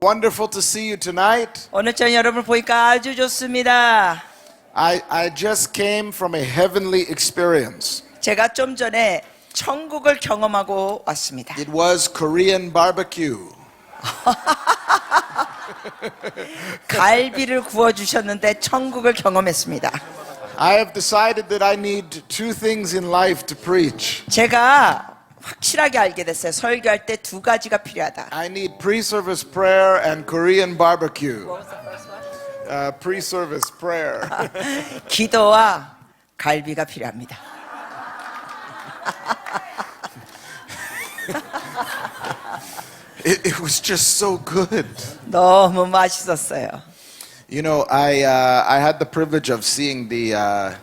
Wonderful to see you tonight. 오늘 저녁 여러분을 보니까 아주 좋습니다. I just came from a heavenly experience. 제가 좀 전에 천국을 경험하고 왔습니다. It was Korean barbecue. 갈비를 구워주셨는데 천국을 경험했습니다. I have decided that I need two things in life to preach. 제가 확실하게 알게 됐어요. 설교할 때 두 가지가 필요하다. I need pre-service prayer and Korean barbecue. Pre-service prayer. 기도와 갈비가 필요합니다. It was just so good. 너무 맛있었어요. You know, I had the privilege of seeing the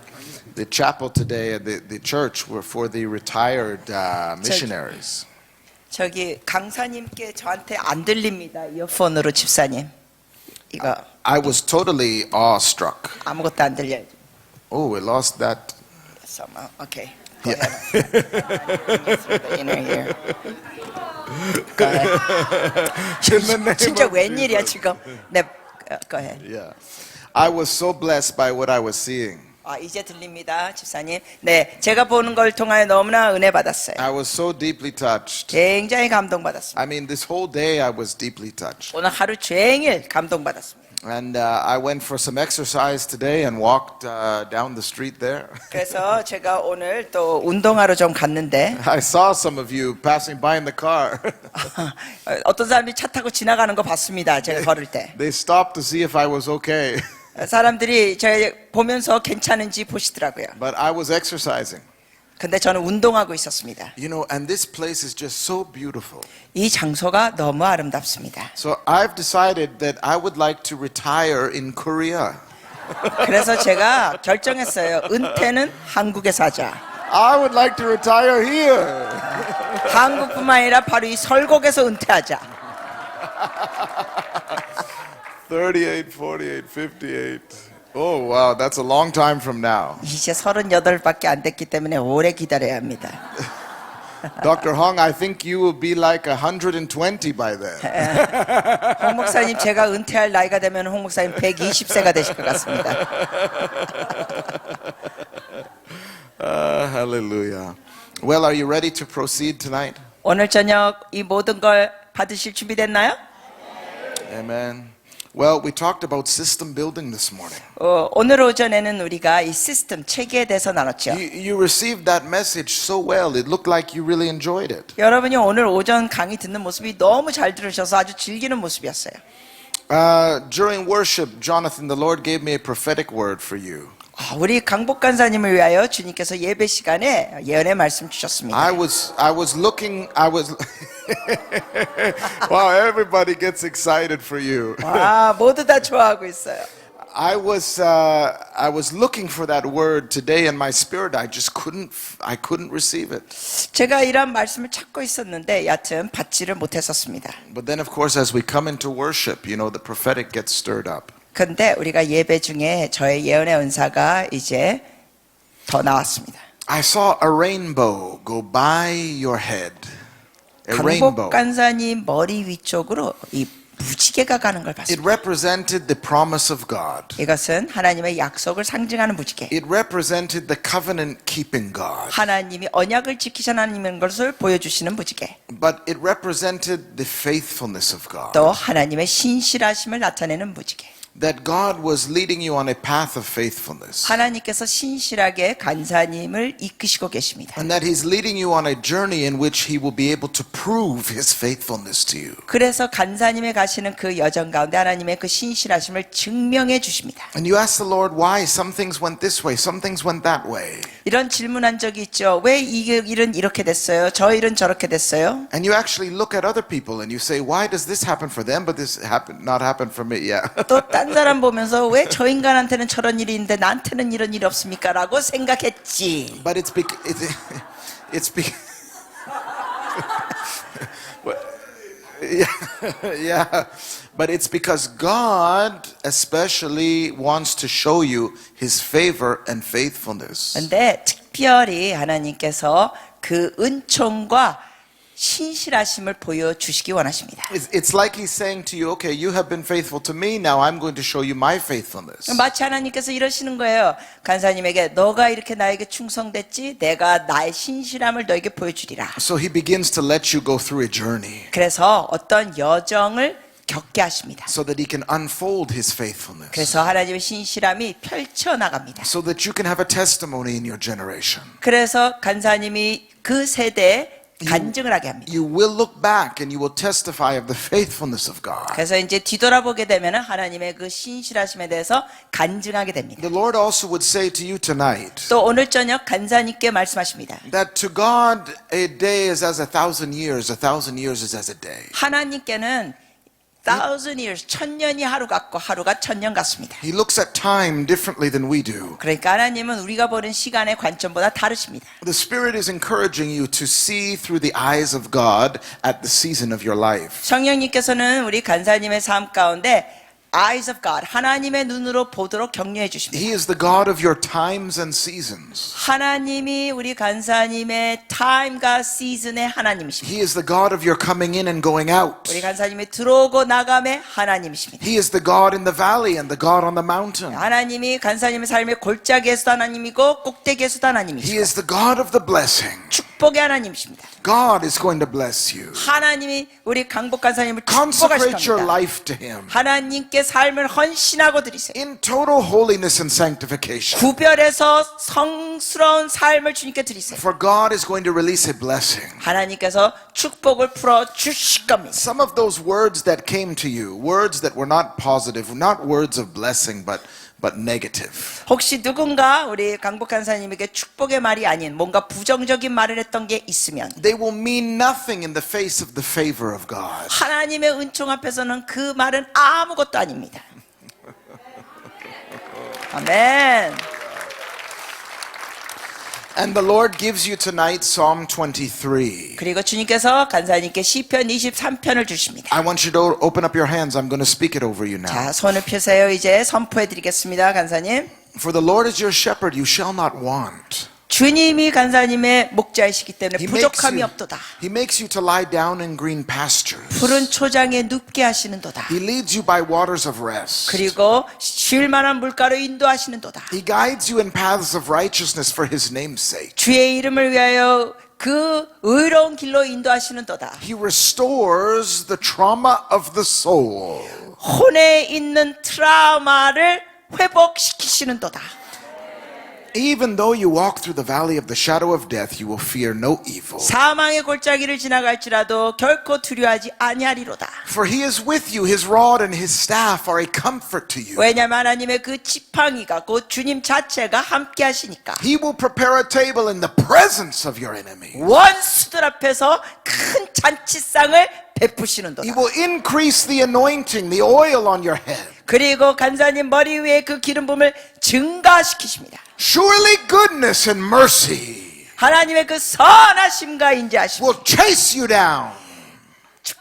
chapel today, the church for the retired missionaries. 저기 강사님께 저한테 안 들립니다. 이어폰으로 집사님. 이거 I was totally awestruck. 아무것도 안 들려요. Oh, we lost that. Somehow. Okay. Go ahead. Through the inner ear. Go ahead. 진짜 웬일이야 지금? 네, go ahead. Yeah. I was so blessed by what I was seeing. 아, 이제 들립니다, 집사님. 네, 제가 보는 걸 통하여 너무나 은혜 받았어요. I was so deeply touched. 굉장히 감동받았습니다. I mean, this whole day I was deeply touched. 오늘 하루 종일 감동받았습니다. And I went for some exercise today and walked down the street there. 그래서 제가 오늘 또 운동하러 좀 갔는데 I saw some of you passing by in the car. 어떤 사람이 차 타고 지나가는 거 봤습니다. 제가 걸을 때. They stopped to see if I was okay. 사람들이 제가 보면서 괜찮은지 보시더라고요. But I was exercising. 근데 저는 운동하고 있었습니다. You know, and this place is just so beautiful. 이 장소가 너무 아름답습니다. So I've decided that I would like to retire in Korea. 그래서 제가 결정했어요. 은퇴는 한국에서 하자. I would like to retire here. 한국뿐만 아니라 바로 이 설곡에서 은퇴하자. 38, 48, 58. Oh, wow, that's a long time from now. 이제 38밖에 안 됐기 때문에 오래 기다려야 합니다. Dr. Hong, I think you will be like 120 by then. 홍 목사님, 제가 은퇴할 나이가 되면 홍 목사님 120세가 되실 것 같습니다. Hallelujah. Well, are you ready to proceed tonight? 오늘 저녁 이 모든 걸 받으실 준비됐나요? Amen. Well, we talked about system building this morning. 오늘 오전에는 우리가 이 시스템 체계에 대해서 나눴죠. You received that message so well. It looked like you really enjoyed it. 여러분이 오늘 오전 강의 듣는 모습이 너무 잘 들으셔서 아주 즐기는 모습이었어요. During worship, Jonathan, the Lord gave me a prophetic word for you. 우리 강복 간사님을 위하여 주님께서 예배 시간에 예언의 말씀 주셨습니다. I was Wow, everybody gets excited for you. 와, 모두 다 좋아하고 있어요. I was looking for that word today in my spirit. I couldn't receive it. 제가 이런 말씀을 찾고 있었는데 여튼 받지를 못했었습니다. But then of course as we come into worship, you know, the prophetic gets stirred up. 근데 우리가 예배 중에 저의 예언의 은사가 이제 더 나왔습니다. I saw a rainbow go by your head. A rainbow. 강복 간사님 머리 위쪽으로 이 무지개가 가는 걸 It 봤습니다. represented the promise of God. 이것은 하나님의 약속을 상징하는 무지개. It represented the covenant keeping God. 하나님이 언약을 지키신 하나님인 것을 보여주시는 무지개. But it represented the faithfulness of God. 또 하나님의 신실하심을 나타내는 무지개. That God was leading you on a path of faithfulness. 하나님께서 신실하게 간사님을 이끄시고 계십니다. And that He's leading you on a journey in which He will be able to prove His faithfulness to you. 그래서 간사님의 가시는 그 여정 가운데 하나님의 그 신실하심을 증명해 주십니다. And you ask the Lord why some things went this way, some things went that way. 이런 질문한 적이 있죠. 왜 이 일은 이렇게 됐어요? 저 일은 저렇게 됐어요? And you actually look at other people and you say, why does this happen for them, but this not happen for me? Yeah. 또 딴 사람 보면서 왜 저 인간한테는 저런 일이 있는데 나한테는 이런 일이 없습니까? 라고 생각했지. But it's yeah. But it's because God especially wants to show you His favor and faithfulness. 근데 특별히 하나님께서 그 은총과 신실하심을 보여주시기 원하십니다. It's like he's saying to you, okay, you have been faithful to me, now I'm going to show you my faithfulness. 마치 하나님께서 이러시는 거예요. 간사님에게 너가 이렇게 나에게 충성됐지 내가 나의 신실함을 너에게 보여주리라. So he begins to let you go through a journey 그래서 어떤 여정을 겪게 하십니다. so that he can unfold his faithfulness. 그래서 하나님의 신실함이 펼쳐나갑니다. So that you can have a testimony in your generation. 그래서 간사님이 그 세대에 간증을 하게 합니다. You will look back and you will testify of the faithfulness of God. 그래서 이제 뒤돌아보게 되면 하나님의 그 신실하심에 대해서 간증하게 됩니다. The Lord also would say to you tonight 또 오늘 저녁 간사님께 말씀하십니다. that to God a day is as 1,000 years is as a day. 하나님께는 1,000 years, 1000년이 하루 같고 하루가 1000년 같습니다. He looks at time differently than we do. 그러니까 하나님은 우리가 보는 시간의 관점보다 다르십니다. The Spirit is encouraging you to see through the eyes of God at the season of your life. 성령님께서는 우리 간사님의 삶 가운데 eyes of God, 하나님의 눈으로 보도록 격려해 주십니다. He is the God of your times and seasons. 하나님이 우리 간사님의 time과 season의 하나님이십니다. He is the God of your coming in and going out. 우리 간사님이 들어오고 나감의 하나님이십니다. He is the God in the valley and the God on the mountain. 하나님이 간사님의 삶의 골짜기에서도 하나님이고 꼭대기에서도 He 하나님이시고 is the God of the blessing. 축복의 하나님이십니다. God is going to bless you. 하나님이 우리 강복 간사님을 Consecrate 축복하실 your 겁니다. life to Him 하나님께 삶을 헌신하고 드리세요. in total holiness and sanctification. 구별해서 성스러운 삶을 주님께 드리세요. For God is going to release a blessing. 하나님께서 축복을 풀어 주실 겁니다. Some of those words that came to you, words that were not positive, not words of blessing, but negative. 혹시 누군가 우리 강복 간사님에게 축복의 말이 아닌 뭔가 부정적인 말을 했던 게 있으면 They will mean nothing in the face of the favor of God. 하나님의 은총 앞에서는 그 말은 아무것도 아닙니다. 아멘. And the Lord gives you tonight Psalm 23. 그리고 주님께서 간사님께 시편 23편을 주십니다. I want you to open up your hands. I'm going to speak it over you now. 자, 손을 펴세요. 이제 선포해 드리겠습니다, 간사님. For the Lord is your shepherd, you shall not want. 주님이 간사님의 목자이시기 때문에 부족함이 없도다. He makes you to lie down in green pastures. 푸른 초장에 눕게 하시는도다. He leads you by waters of rest. 그리고 쉴 만한 물가로 인도하시는도다. He guides you in paths of righteousness for his name's sake. 주의 이름을 위하여 그 의로운 길로 인도하시는도다. He restores the trauma of the soul. 혼에 있는 트라우마를 회복시키시는도다. Even though you walk through the valley of the shadow of death, you will fear no evil. 사망의 골짜기를 지나갈지라도 결코 두려워하지 아니하리로다. For he is with you, his rod and his staff are a comfort to you. 왜냐하면 하나님의 그 지팡이가 곧 주님 자체가 함께 하시니까 He will prepare a table in the presence of your enemy. 원수들 앞에서 큰 잔치상을 베푸시는도다. He will increase the anointing, the oil on your head. 그리고 간사님 머리 위에 그 기름 부음을 증가시키십니다. Surely goodness and mercy 하나님의 그 선하심과 인자하심 will chase you down.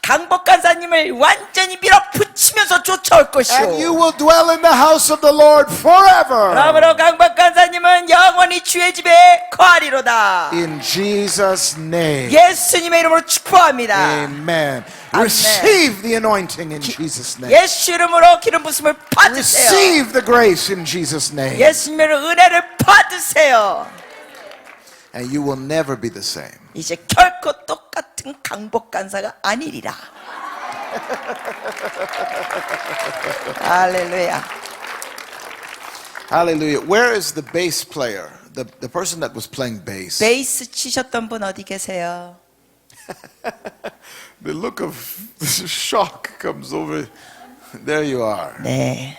강복 간사님을 완전히 밀어붙이면서 쫓아올 And you 것이오. will dwell in the house of the Lord forever. 그러므로 강복 간사님은 영원히 주의 집에 거하리로다. In Jesus' name. 예수님의 이름으로 축복합니다. Amen. Receive the anointing in Jesus' name. 예수 이름으로 기름 부음을 받으세요. Receive the grace in Jesus' name. 예수님의 은혜를 받으세요. And you will never be the same. 이제 결코 똑같은 강복 간사가 아니리라. 할렐루야. Hallelujah. Where is the bass player? The person that was playing bass. 베이스 치셨던 분 어디 계세요? The look of shock comes over. There you are. 네.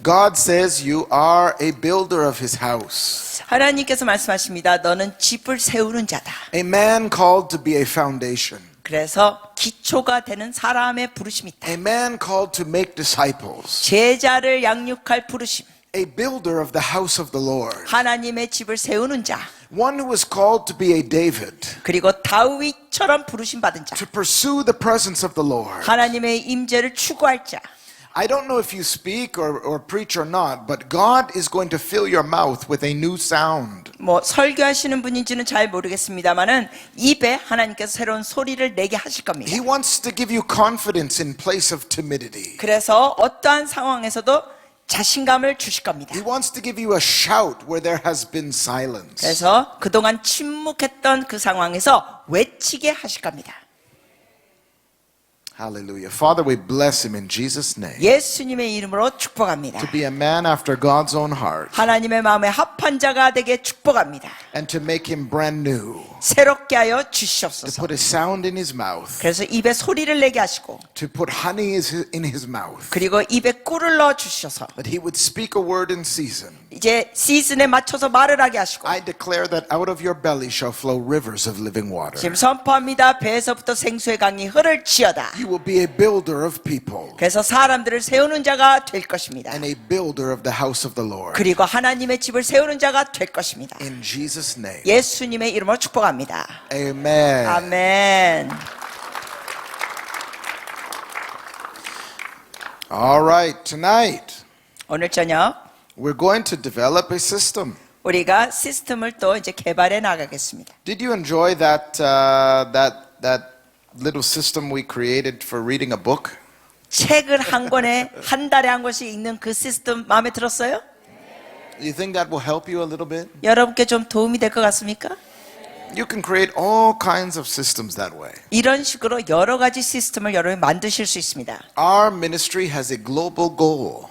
God says you are a builder of his house. 하나님께서 말씀하십니다. 너는 집을 세우는 자다. A man called to be a foundation. 그래서 기초가 되는 사람의 부르심이 있다. A man called to make disciples. 제자를 양육할 부르심. A builder of the house of the Lord. 하나님의 집을 세우는 자. One who was called to be a David. 그리고 다윗처럼 부르심 받은 자. To pursue the presence of the Lord. 하나님의 임재를 추구할 자. I don't know if you speak or preach or not, but God is going to fill your mouth with a new sound. 뭐 설교하시는 분인지는 잘 모르겠습니다만은 입에 하나님께서 새로운 소리를 내게 하실 겁니다. He wants to give you confidence in place of timidity. 그래서 어떠한 상황에서도 자신감을 주실 겁니다. He wants to give you a shout where there has been silence. 그래서 그동안 침묵했던 그 상황에서 외치게 하실 겁니다. Hallelujah. Father, we bless him in Jesus' name. 예수님의 이름으로 축복합니다. To be a man after God's own heart 하나님의 마음에 합한 자가 되게 축복합니다. and to make him brand new. 새롭게 하여 To 주시옵소서. put a sound in his mouth. 그래서 입에 소리를 내게 하시고 To put honey in his mouth. 그리고 입에 꿀을 넣어 주셔서 That he would speak a word in season. 이제 시즌에 맞춰서 말을 하게 하시고 I declare that out of your belly shall flow rivers of living water. 지금 선포합니다. 배에서부터 생수의 강이 흐를지어다. You will be a builder of people 그래서 사람들을 세우는 자가 될 것입니다. and a builder of the house of the Lord. 그리고 하나님의 집을 세우는 자가 될 것입니다. In Jesus' name. 예수님의 이름으로 축복합니다. Amen. 아멘. All right, tonight 오늘 저녁 we're going to develop a system. 우리가 시스템을 또 이제 개발해 나가겠습니다. Did you enjoy that little system we created for reading a book? 책을 한 권에 한 달에 한 권씩 읽는 그 시스템 마음에 들었어요? You think that will help you a little bit? 여러분께 좀 도움이 될 것 같습니까? You can create all kinds of systems that way. 이런 식으로 여러 가지 시스템을 여러분이 만드실 수 있습니다. Our ministry has a global goal.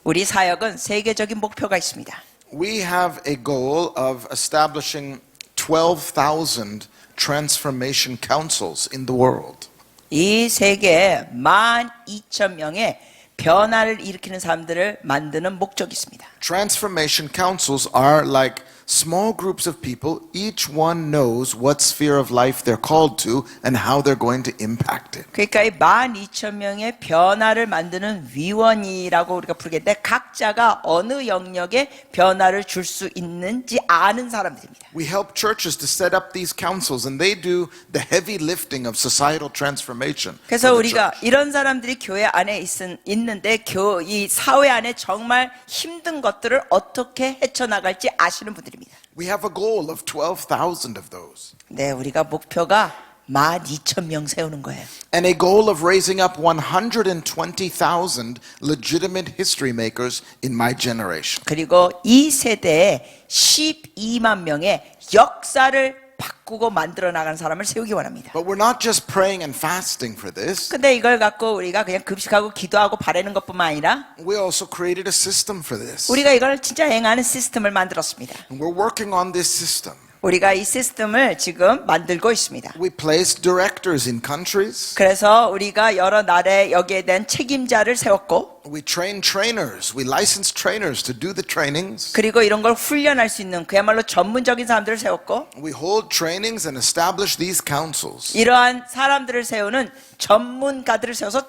우리 사역은 세계적인 목표가 있습니다. We have a goal of establishing 12,000 transformation councils in the world. 이 세계에 12,000명의 변화를 일으키는 사람들을 만드는 목적이 있습니다. Transformation councils are like small groups of people. Each one knows what sphere of life they're called to and how they're going to impact it. 그러니까 이 12,000명의 변화를 만드는 위원이라고 우리가 부르겠는데 각자가 어느 영역에 변화를 줄 수 있는지 아는 사람들입니다. We help churches to set up these councils and they do the heavy lifting of societal transformation. 그래서 for the 우리가 church. 이런 사람들이 교회 안에 있는데 이 사회 안에 정말 힘든 것들을 어떻게 헤쳐나갈지 아시는 분들입니다. We have a goal of 12,000 of those. 네, 우리가 목표가 12,000명 세우는 거예요. And a goal of raising up 120,000 legitimate history makers in my generation. 그리고 이 세대에 12만 명의 역사를 바꾸고 만들어 나가는 사람을 세우기 원합니다. But we're not just praying and fasting for this. 근데 이걸 갖고 우리가 그냥 급식하고 기도하고 바라는 것뿐만 아니라 We also created a system for this. 우리가 이걸 진짜 행하는 시스템을 만들었습니다. And we're working on this system. 우리가 이 시스템을 지금 만들고 있습니다. We placed directors in countries. 그래서 우리가 여러 나라에 여기에 대한 책임자를 세웠고 We train trainers. We license trainers to do the trainings. 그리고 이런 걸 훈련할 수 있는 그야말로 전문적인 사람들을 세웠고 We hold trainings and establish these councils. 이러한 사람들을 세우는 전문가들을 세워서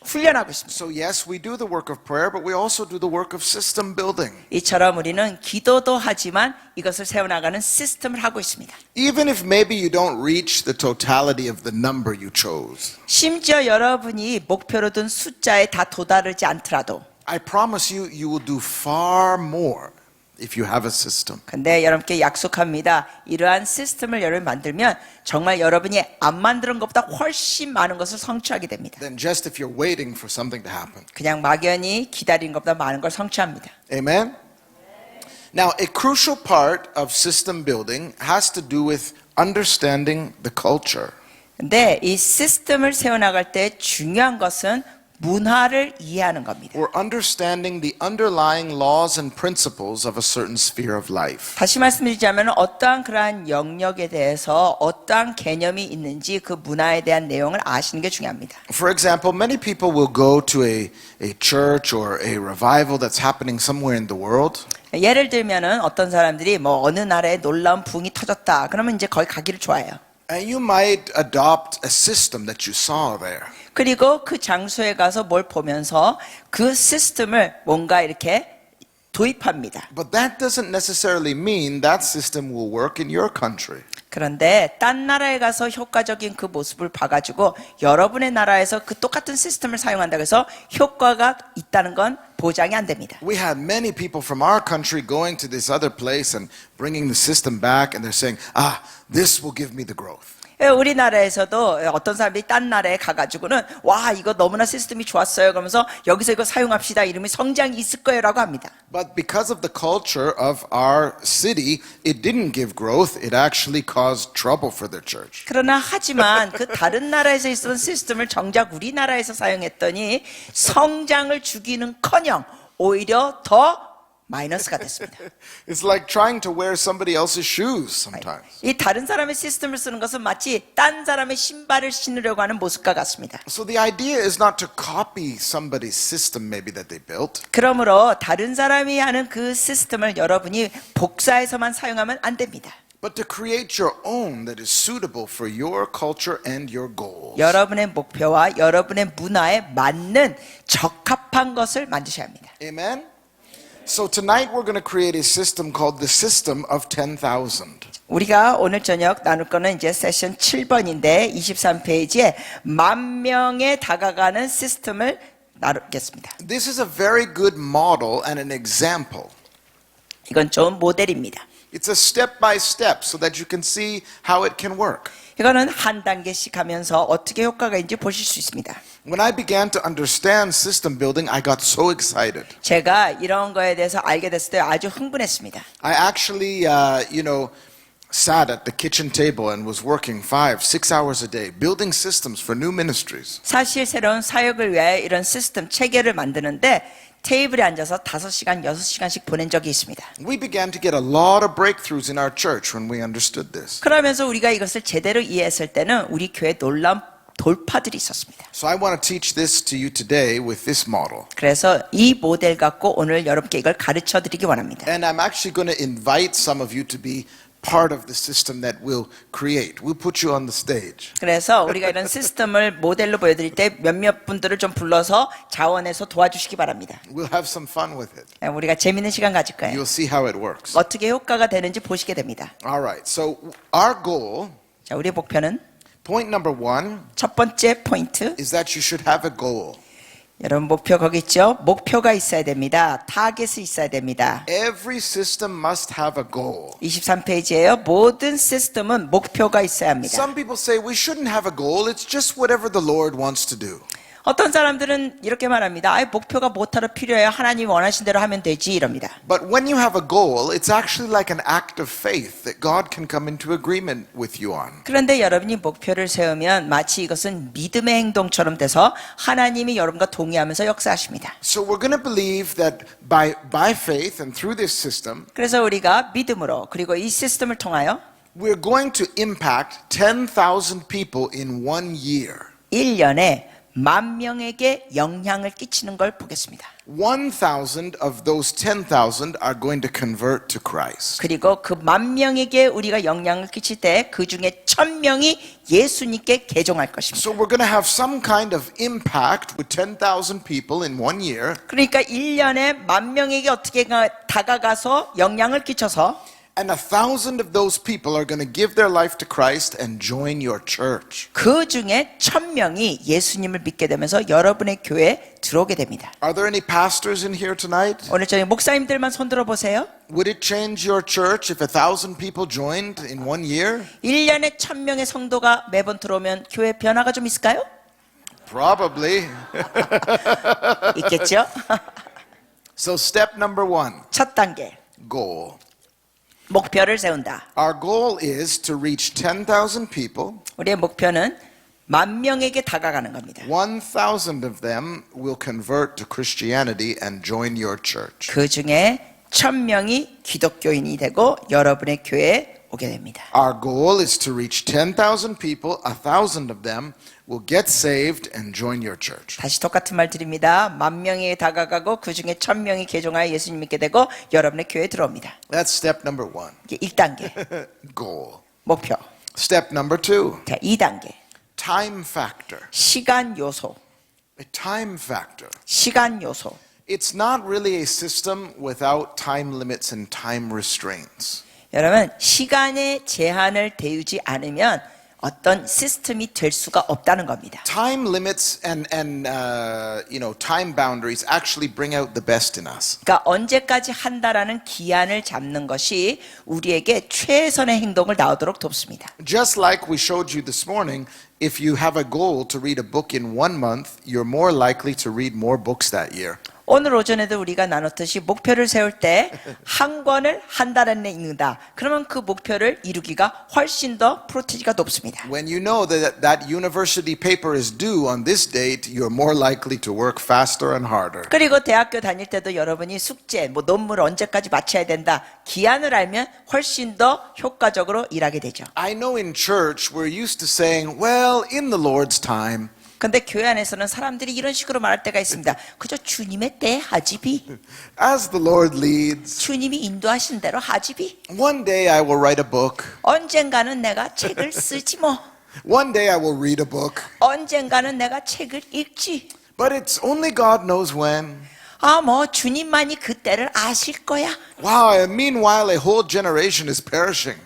훈련하고 있습니다. So yes, we do the work of prayer, but we also do the work of system building. 이처럼 우리는 기도도 하지만 이것을 세워나가는 시스템을 하고 있습니다. Even if maybe you don't reach the totality of the number you chose, 심지어 여러분이 목표로 둔 숫자에 다 도달하지 않더라도 I promise you, you will do far more if you have a system. 근데 여러분께 약속합니다. 이러한 시스템을 여러분이 만들면 정말 여러분이 안 만드는 것보다 훨씬 많은 것을 성취하게 됩니다. Than just if you're waiting for something to happen. 그냥 막연히 기다리는 것보다 많은 걸 성취합니다. Amen? Now, a crucial part of system building has to do with understanding the culture. 근데 이 시스템을 세워나갈 때 중요한 것은 문화를 이해하는 겁니다. Or understanding the underlying laws and principles of a certain sphere of life. 다시 말씀드리자면 어떠한 그러한 영역에 대해서 어떠한 개념이 있는지 그 문화에 대한 내용을 아시는 게 중요합니다. For example, many people will go to a church or a revival that's happening somewhere in the world. 예를 들면은 어떤 사람들이 뭐 어느 나라에 놀라운 부흥이 터졌다. 그러면 이제 거기 가기를 좋아해요. And you might adopt a system that you saw there. 그리고 그 장소에 가서 뭘 보면서 그 시스템을 뭔가 이렇게 도입합니다. But that doesn't necessarily mean that system will work in your country. 그런데 딴 나라에 가서 효과적인 그 모습을 봐가지고 여러분의 나라에서 그 똑같은 시스템을 사용한다고 해서 효과가 있다는 건 보장이 안 됩니다. We had many people from our country going to this other place and bringing the system back, and they're saying, this will give me the growth. 우리나라에서도 어떤 사람들이 딴 나라에 가가지고는 와 이거 너무나 시스템이 좋았어요 그러면서 여기서 이거 사용합시다 이러면 성장이 있을 거예요라고 합니다. But because of the culture of our city, it didn't give growth. It actually caused trouble for their church. 그러나 하지만 그 다른 나라에서 있었던 시스템을 정작 우리나라에서 사용했더니 성장을 주기는커녕 오히려 더 마이너스가 됐습니다. It's like trying to wear somebody else's shoes sometimes. 이 다른 사람의 시스템을 쓰는 것은 마치 딴 사람의 신발을 신으려고 하는 모습과 같습니다. So the idea is not to copy somebody's system maybe that they built. 그러므로 다른 사람이 하는 그 시스템을 여러분이 복사해서만 사용하면 안 됩니다. But to create your own that is suitable for your culture and your goals. 여러분의 목표와 여러분의 문화에 맞는 적합한 것을 만드셔야 합니다. Amen? So tonight we're going to create a system called the system of 10,000. 우리가 오늘 저녁 나눌 거는 이제 세션 7번인데 23페이지에 10,000명에 다가가는 시스템을 나누겠습니다. This is a very good model and an example. 이건 좋은 모델입니다. It's a step by step so that you can see how it can work. 이거는 한 단계씩 하면서 어떻게 효과가 있는지 보실 수 있습니다. When I began to understand system building, I got so excited. 제가 이런 거에 대해서 알게 됐을 때 아주 흥분했습니다. I actually, sat at the kitchen table and was working 5-6 hours a day, building systems for new ministries. 사실 새로운 사역을 위해 이런 시스템 체계를 만드는데 테이블에 앉아서 5시간, 6시간씩 보낸 적이 있습니다. We began to get a lot of breakthroughs in our church when we understood this. 그러면서 우리가 이것을 제대로 이해했을 때는 우리 교회에 놀라운 돌파들이 있었습니다. So I want to teach this to you today with this model. 그래서 이 모델 갖고 오늘 여러분께 이걸 가르쳐 드리기 원합니다. And I'm actually going to invite some of you to be part of the system that we'll create. We'll put you on the stage. 그래서 우리가 이런 시스템을 모델로 보여드릴 때 몇몇 분들을 좀 불러서 자원해서 도와주시기 바랍니다. We'll have some fun with it. 우리가 재밌는 시간 가질 거예요. You'll see how it works. 어떻게 효과가 되는지 보시게 됩니다. All right. So our goal, 자, 우리의 목표는 point number 1, 첫 번째 포인트. is that you should have a goal. 여러분 목표 거기 있죠? 목표가 있어야 됩니다. 타겟이 있어야 됩니다. Every system must have a goal. 23페이지예요. 모든 시스템은 목표가 있어야 합니다. Some people say we shouldn't have a goal. It's just whatever the Lord wants to do. 어떤 사람들은 이렇게 말합니다. 목표가 뭐하러 필요해요? 하나님 원하신 대로 하면 되지 이럽니다. But when you have a goal, it's actually like an act of faith that God can come into agreement with you on. 그런데 여러분이 목표를 세우면 마치 이것은 믿음의 행동처럼 돼서 하나님이 여러분과 동의하면서 역사하십니다. So we're going to believe that by faith and through this system, 그래서 우리가 믿음으로 그리고 이 시스템을 통하여 we're going to impact 10,000 people in 1 year. 1년에 10,000명에게 영향을 끼치는 걸 보겠습니다. 1,000 of those 10,000 are going to convert to Christ. 그리고 그 10,000명에게 우리가 영향을 끼칠 때 그 중에 1,000명이 예수님께 개종할 것입니다. So we're going to have some kind of impact with 10,000 people in 1 year. 그러니까 1년에 10,000명에게 어떻게 다가가서 영향을 끼쳐서 And 1,000 of those people are going to give their life to Christ and join your church. 그 중에 1,000명이 예수님을 믿게 되면서 여러분의 교회에 들어오게 됩니다. Are there any pastors in here tonight? 오늘 저희 목사님들만 손 들어 보세요. Would it change your church if 1,000 people joined in 1 year? 1년에 1,000명의 성도가 매번 들어오면 교회 변화가 좀 있을까요? Probably. 있겠죠? So step number 1, 첫 단계, goal. 목표를 세운다. Our goal is to reach 10,000 people. 우리의 목표는 10,000명에게 다가가는 겁니다. 1,000 of them will convert to Christianity and join your church. 그 중에 1,000명이 기독교인이 되고 여러분의 교회에 오게 됩니다. Our goal is to reach 10,000 people. 1,000 of them will get saved and join your church. 다시 똑같은 말 드립니다. 10,000명에 다가가고 그 중에 1,000명이 개종하여 예수님 믿게 되고 여러분의 교회에 들어옵니다. That's step number 1, 이게 1단계, goal. 목표. Step number 2, 자, 2단계, time factor. 시간 요소. A time factor. 시간 요소. It's not really a system without time limits and time restraints. 여러분, 시간의 제한을 대우지 않으면 어떤 시스템이 될 수가 없다는 겁니다. Time limits and time boundaries actually bring out the best in us. 그러니까 언제까지 한다라는 기한을 잡는 것이 우리에게 최선의 행동을 나오도록 돕습니다. Just like we showed you this morning, if you have a goal to read a book in 1 month, you're more likely to read more books that year. 오늘 오전에도 우리가 나눴듯이 목표를 세울 때 한 권을 한 달 안에 읽는다. 그러면 그 목표를 이루기가 훨씬 더 프로티지가 높습니다. When you know that university paper is due on this date, you're more likely to work faster and harder. 그리고 대학교 다닐 때도 여러분이 숙제, 논문을 언제까지 마쳐야 된다. 기한을 알면 훨씬 더 효과적으로 일하게 되죠. I know in church we're used to saying, well, in the Lord's time. 근데 교회 안에서는 사람들이 이런 식으로 말할 때가 있습니다. 그저 주님의 때 하지비. As the Lord leads. 주님이 인도하신 대로 하지비. One day I will write a book. 언젠가는 내가 책을 쓰지 뭐. One day I will read a book. 언젠가는 내가 책을 읽지. But it's only God knows when. 주님만이 그때를 아실 거야. Wow, and meanwhile a whole generation is perishing.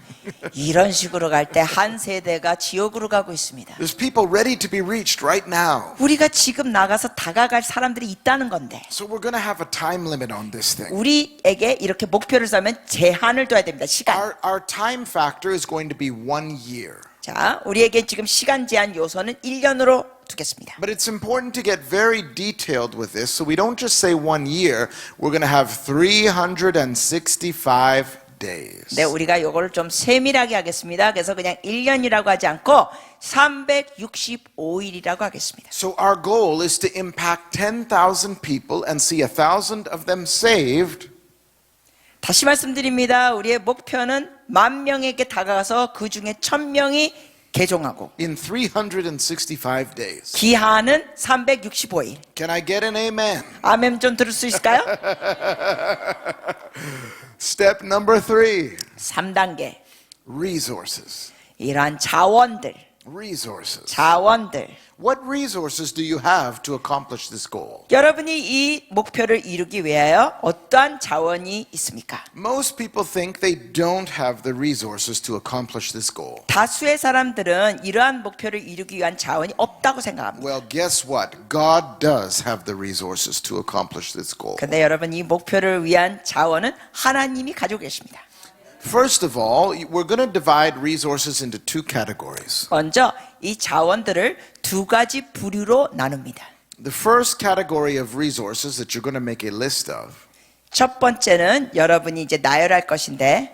이런 식으로 갈 때 한 세대가 지옥으로 가고 있습니다. There's people ready to be reached right now. 우리가 지금 나가서 다가갈 사람들이 있다는 건데 So we're going to have a time limit on this thing. 우리에게 이렇게 목표를 세우면 제한을 둬야 됩니다. 시간. Our time factor is going to be 1 year. 자, 우리에게 지금 시간 제한 요소는 1년으로 두겠습니다. But it's important to get very detailed with this, so we don't just say 1 year. We're going to have 365 days. 네, 우리가 이거를 좀 세밀하게 하겠습니다. 그래서 그냥 1년이라고 하지 않고 365일이라고 하겠습니다. So our goal is to impact 10,000 people and see 1,000 of them saved. 다시 말씀드립니다. 우리의 목표는 10,000명에게 다가가서 그 중에 1,000명이 개종하고 In 365 days. 기한은 365일. Can I get an amen? 아멘 좀 들을 수 있을까요? Step number 3. 3단계. Resources. 이러한 자원들. What resources do you have to accomplish this goal? 여러분이 이 목표를 이루기 위하여 어떠한 자원이 있습니까? Most people think they don't have the resources to accomplish this goal. 다수의 사람들은 이러한 목표를 이루기 위한 자원이 없다고 생각합니다. Well, guess what? God does have the resources to accomplish this goal. 근데 여러분 이 목표를 위한 자원은 하나님이 가지고 계십니다. First of all, we're going to divide resources into 2 categories. 먼저 이 자원들을 2가지 부류로 나눕니다. The first category of resources that you're going to make a list of 첫 번째는 여러분이 이제 나열할 것인데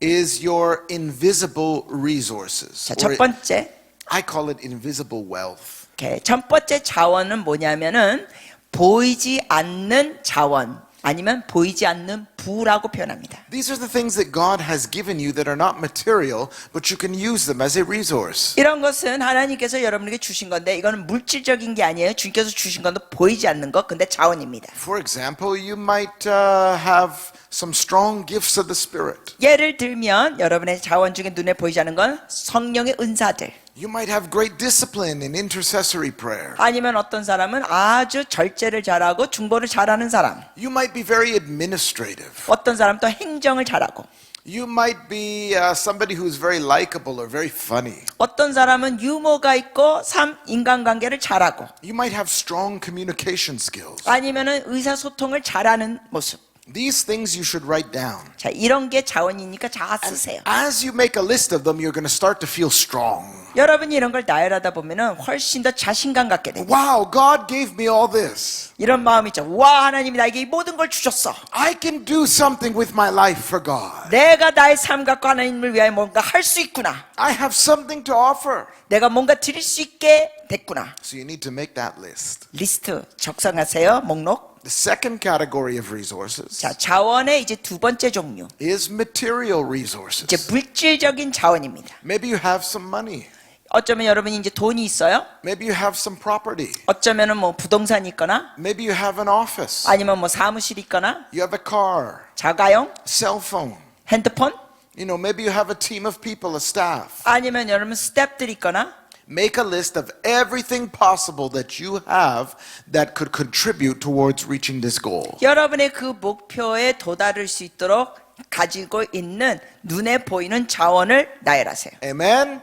is your invisible resources. 자, 첫 번째 I call it invisible wealth. 첫 번째 자원은 뭐냐면은 보이지 않는 자원 아니면 보이지 않는 부라고 표현합니다. These are the things that God has given you that are not material, but you can use them as a resource. 이런 것은 하나님께서 여러분에게 주신 건데 이거는 물질적인 게 아니에요. 주님께서 주신 건 보이지 않는 것, 근데 자원입니다. For example, you might have some strong gifts of the Spirit. 예를 들면 여러분의 자원 중에 눈에 보이지 않는 건 성령의 은사들. You might have great discipline in intercessory prayer. 아니면 어떤 사람은 아주 절제를 잘하고 중보를 잘하는 사람. You might be very administrative. 어떤 사람은 또 행정을 잘하고. You might be somebody who's very likable or very funny. 어떤 사람은 유머가 있고 인간관계를 잘하고. You might have strong communication skills. 아니면은 의사소통을 잘하는 모습. These things you should write down. 자, 이런 게 자원이니까 다 쓰세요. As you make a list of them, you're going to start to feel strong. 여러분이 이런 걸 나열하다 보면은 훨씬 더 자신감 갖게 돼요. Wow, God gave me all this. 이런 마음이 있죠. 와, 하나님이 나에게 이 모든 걸 주셨어. I can do something with my life for God. 내가 나의 삶 갖고 하나님을 위하여 뭔가 할 수 있구나. I have something to offer. 내가 뭔가 드릴 수 있게 됐구나. So you need to make that list. 리스트 작성하세요. 목록. The second category of resources 자, 자원의 이제 2번째 종류. is material 이제 resources. 물질적인 자원입니다. Maybe you have some money. 어쩌면 여러분이 이제 돈이 있어요. Maybe you have some property. 어쩌면은 뭐 부동산이 있거나 Maybe you have an office. 아니면 뭐 사무실이 있거나 You have a car, 자가용, cell phone. 핸드폰 You know, maybe you have a team of people, a staff. 아니면 여러분 스태프들이 있거나 Make a list of everything possible that you have that could contribute towards reaching this goal. 여러분의 그 목표에 도달할 수 있도록 가지고 있는 눈에 보이는 자원을 나열하세요. Amen?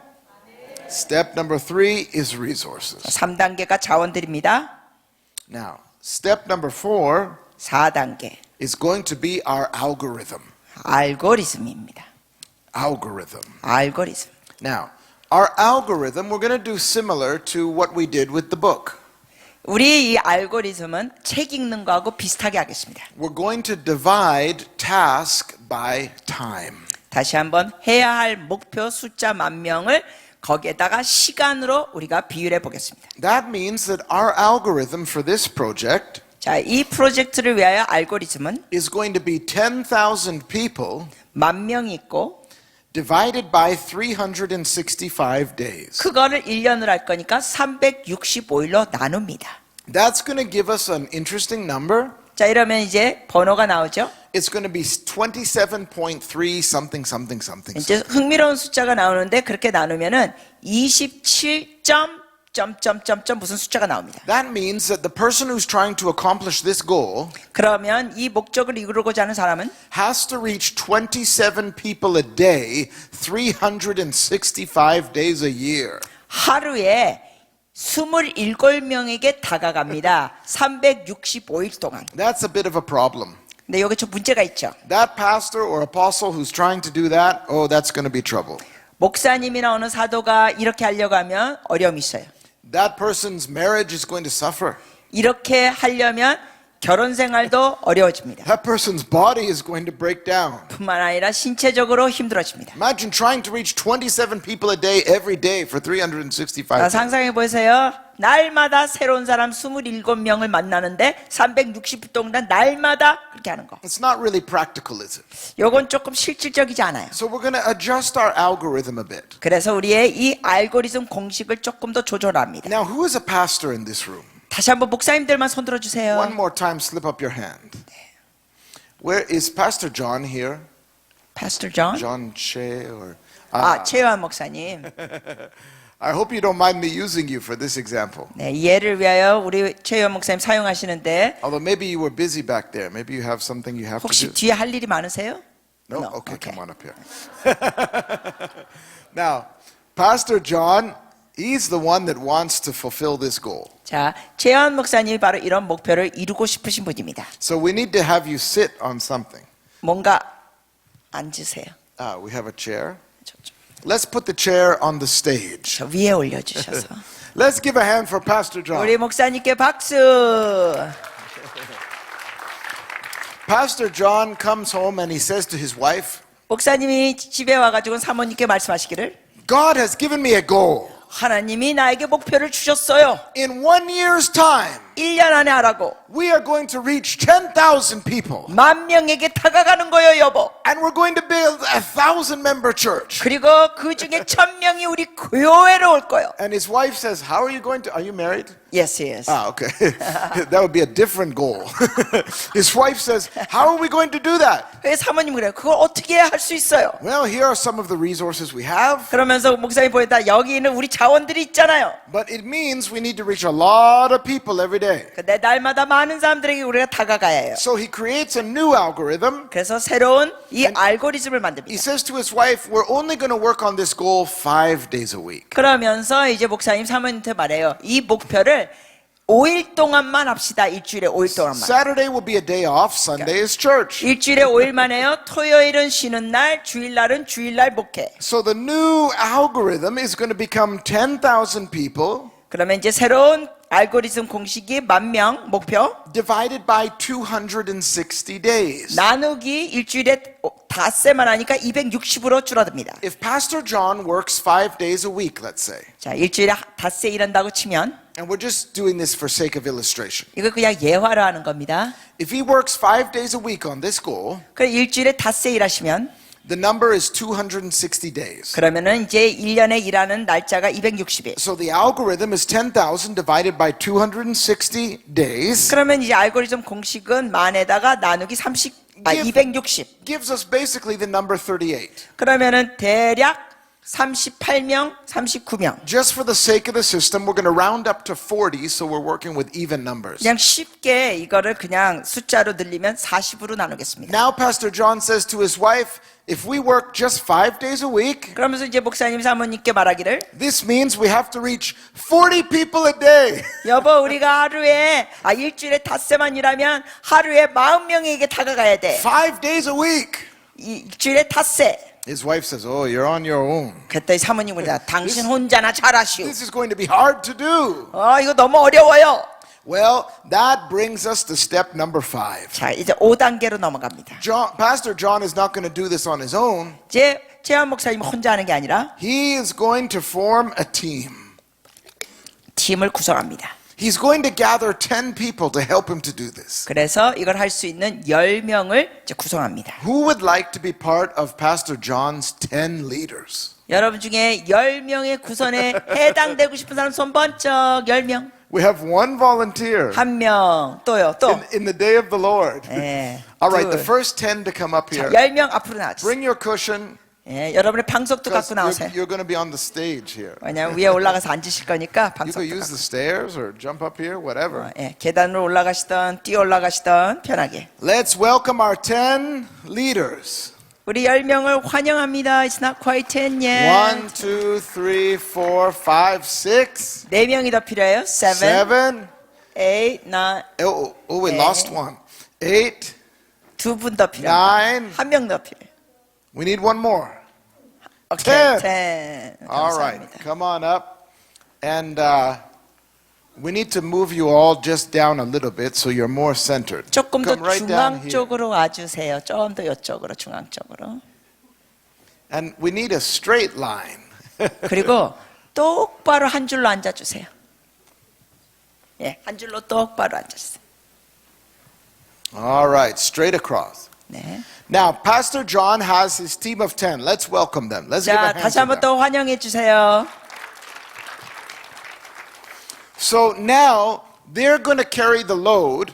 Step number 3 is resources. 3단계가 자원들입니다. Now, step number 4 4단계 is going to be our algorithm. 알고리즘입니다. 알고리즘. Now, our algorithm, we're going to do similar to what we did with the book. 우리 이 알고리즘은 책 읽는 거하고 비슷하게 하겠습니다. We're going to divide task by time. 다시 한번 해야 할 목표 숫자 10,000명을 거기에다가 시간으로 우리가 비율해 보겠습니다. That means that our algorithm for this project 자, 이 프로젝트를 위하여 알고리즘은 is going to be 10,000 people 10,000명 있고 divided by 365 days. 그거를 1년을 할 거니까 365일로 나눕니다. That's going to give us an interesting number. 자, 이러면 이제 번호가 나오죠. It's going to be 27.3 something something something. 이제 흥미로운 숫자가 나오는데 그렇게 나누면은 27. 점점점점 무슨 숫자가 나옵니다. That means that the person who's trying to accomplish this goal 그러면 이 목적을 이루고자 하는 사람은 has to reach 27 people a day, 365 days a year. 하루에 27명에게 다가갑니다. 365일 동안. That's a bit of a problem. 근데 여기 좀 문제가 있죠. That pastor or apostle who's trying to do that, oh, that's going to be trouble. 목사님이나 어느 사도가 이렇게 하려고 하면 어려움이 있어요. That person's marriage is going to suffer. 이렇게 하려면 결혼 생활도 어려워집니다. That person's body is going to break down. 뿐만 아니라 신체적으로 힘들어집니다. Imagine trying to reach 27 people a day every day for 365 자, days. 상상해 보세요. 날마다 새로운 사람 27명을 만나는데 360일 동안 날마다 그렇게 하는 거. It's not really practical, is it? 요건 조금 실질적이지 않아요. So we're going to adjust our algorithm a bit. 그래서 우리의 이 알고리즘 공식을 조금 더 조절합니다. Now, who is a pastor in this room? 다시 한번 목사님들만 손 들어 주세요. One more time, slip up your hand. Where is Pastor John here? Pastor John? John Che or 최요한 목사님. I hope you don't mind me using you for this example. 네, 예를 위하여 우리 최요한 목사님 사용하시는데 Although maybe you were busy back there. Maybe you have something you have to 혹시 do. 뒤에 할 일이 많으세요? No? No, Okay, okay. come on up here. Now, Pastor John, he's the one that wants to fulfill this goal. 자, 최요한 목사님이 바로 이런 목표를 이루고 싶으신 분입니다. So we need to have you sit on something. 뭔가 앉으세요. We have a chair. 저쪽. Let's put the chair on the stage. 저 위에 올려주셔서 Let's give a hand for Pastor John. 우리 목사님께 박수. Pastor John comes home and he says to his wife, 목사님이 집에 와가지고 사모님께 말씀하시기를 God has given me a goal. 하나님이 나에게 목표를 주셨어요. In 1 year's time, 1년 안에 하라고. we are going to reach 10,000 people. 10,000명에게 다가가는 거예요, 여보. And we're going to build a 1,000-member church. 그리고 그 중에 1,000명이 우리 교회로 올 거예요. And his wife says, how are you going to, are you married? Yes, yes. Okay. That would be a different goal. His wife says, how are we going to do that? 왜 사모님 그래요? 그걸 어떻게 할 수 있어요? Well, here are some of the resources we have. 그러면서 목사님 보니까 여기 있는 우리 자원들이 있잖아요. But it means we need to reach a lot of people every day. 근데 날마다 많은 사람들에게 우리가 다가가야 해요. So he creates a new algorithm. 그래서 새로운 이 알고리즘을 He 만듭니다. says to his wife, we're only going to work on this goal 5 days a week. 그러면서 이제 목사님 사모님한테 말해요. 이 목표를 5일 동안만 합시다. 일주일에 5일 동안만. Saturday will be a day off, Sunday is church. 일주일에 5일만 해요. 토요일은 쉬는 날, 주일날은 주일날 목회. So the new algorithm is going to become 10,000 people 그러면 이제 새로운 알고리즘 공식이 10,000명 목표 divided by 260 days. 나누기 일주일에 닷새만 하니까 260으로 줄어듭니다. If Pastor John works 5 days a week, let's say, 자, 일주일에 닷새 일한다고 치면 and we're just doing this for sake of illustration. 이거 그냥 예화로 하는 겁니다. If he works 5 days a week on this goal, 그럼 일주일에 닷새 일하시면 the number is 260 days. 그러면은 이제 1년에 일하는 날짜가 260일. So the algorithm is 10,000 divided by 260 days. 그러면 이제 알고리즘 공식은 만에다가 나누기 260. Gives us basically the number 38. 그러면은 대략 38명, 39명. Just for the sake of the system, we're going to round up to 40, so we're working with even numbers. 그냥 쉽게 이거를 그냥 숫자로 늘리면 40으로 나누겠습니다. Now, Pastor John says to his wife, if we work just 5 days a week, 그러면서 이제 목사님 사모님께 말하기를 this means we have to reach 40 people a day. 여보 우리가 일주일에 닷새만 일하면 하루에 40명에게 다가가야 돼. 5 days a week. 일주일에 닷새. His wife says, oh, you're on your own. 그때 사모님은 당신 혼자나 잘하시오. This is going to be hard to do. 이거 너무 어려워요. Well, that brings us to step number 5. 자, 이제 5단계로 넘어갑니다. Pastor John is not going to do this on his own. 이제 재환 목사님 혼자 하는 게 아니라 He is going to form a team. 팀을 구성합니다. He's going to gather 10 people to help him to do this. 그래서 이걸 할 수 있는 10명을 이제 구성합니다. Who would like to be part of Pastor John's 10 leaders? 여러분 중에 10명의 구성에 해당되고 싶은 사람 손 번쩍. 10명. We have one volunteer 1명. 또요. 또. in the day of the Lord. 예. All right, the 둘. first 10 to come up 자, here. 10명 앞으로 나와주세요. Bring your cushion. 예, 여러분의 방석도 Because 갖고 나오세요. you're going to be on the stage here. 왜냐면 위에 올라가서 앉으실 거니까 You 방석도 could use 갖고. the stairs or jump up here, whatever. 예, 계단으로 올라가시던 뛰어 올라가시던 편하게. Let's welcome our 10 leaders. 우리 10명을 환영합니다. It's not quite 10 yet. 1, 2, 3, 4, 5, 6, 4명이 더 필요해요. 7, 7. 8, 9. We lost one. 8. 2분 더 필요해요. 9. 1명 더 필요해요. We need one more. 오케이. 10. 10. All right, 감사합니다. come on up. And we need to move you all just down a little bit so you're more centered. 조금 더 Come right down 중앙 here. 쪽으로 와주세요. 좀 더 이쪽으로 중앙 쪽으로. And we need a straight line. 그리고 똑바로 한 줄로 앉아주세요. 예, 한 줄로 똑바로 앉아주세요. All right, straight across. 네. Now, Pastor John has his team of 10. Let's welcome them. Let's give a 자, hand 다시 to 한번 them. 또 환영해 주세요. So now they're going to carry the load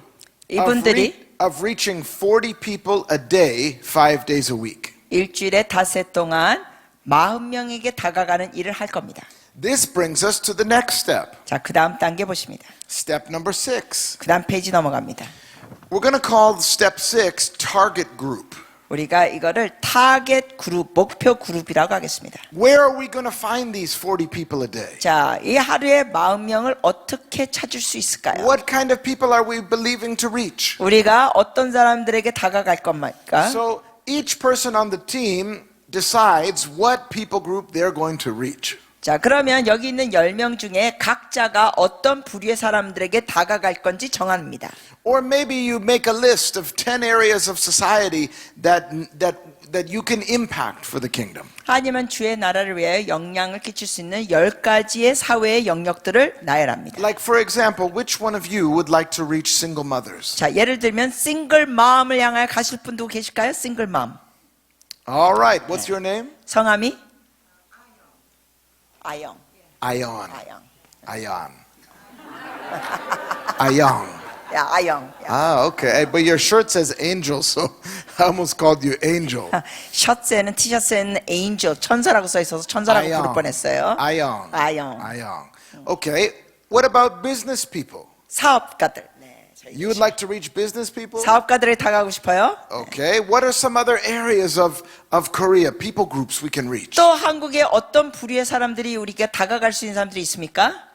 이분들이 of reaching 40 people a day, 5 days a week. 일주일에 닷새 동안 40명에게 다가가는 일을 할 겁니다. This brings us to the next step. 자, 그 다음 단계 보십니다. Step number 6. 그 다음 페이지 넘어갑니다. We're going to call step 6 target group. 우리가 이거를 타겟 그룹, 목표 그룹이라고 하겠습니다. Where are we going to find these 40 people a day? 자, 이 하루에 40명을 어떻게 찾을 수 있을까요? What kind of people are we believing to reach? 우리가 어떤 사람들에게 다가갈 겁니까? So each person on the team decides what people group they're going to reach. 자, 그러면 여기 있는 10명 중에 각자가 어떤 부류의 사람들에게 다가갈 건지 정합니다. Or maybe you make a list of 10 areas of society that you can impact for the kingdom. 아니면 주의 나라를 위해 영향을 끼칠 수 있는 10가지의 사회의 영역들을 나열합니다. Like for example, which one of you would like to reach single mothers? 자, 예를 들면 싱글 맘을 향하여 가실 분도 계실까요? 싱글 맘. All right, what's your name? 성함이? 아영. Ayon. 아영. Ayon. Ayon. 야, 아영. 야. Ah, okay. Hey, but your shirt says angel, so I almost called you angel. 셔츠에는 티셔츠에는 에인저 천사라고 써 있어서 천사라고 부를 뻔했어요. Ayon. 아영. Ayon. Okay. What about business people? 사업가들. 네, 저희 You would like to reach business people? 사업가들에 다가가고 싶어요? Okay. What are some other areas of Korea, people groups we can reach? 또 한국에 어떤 부류의 사람들이 우리가 다가갈 수 있는 사람들이 있습니까?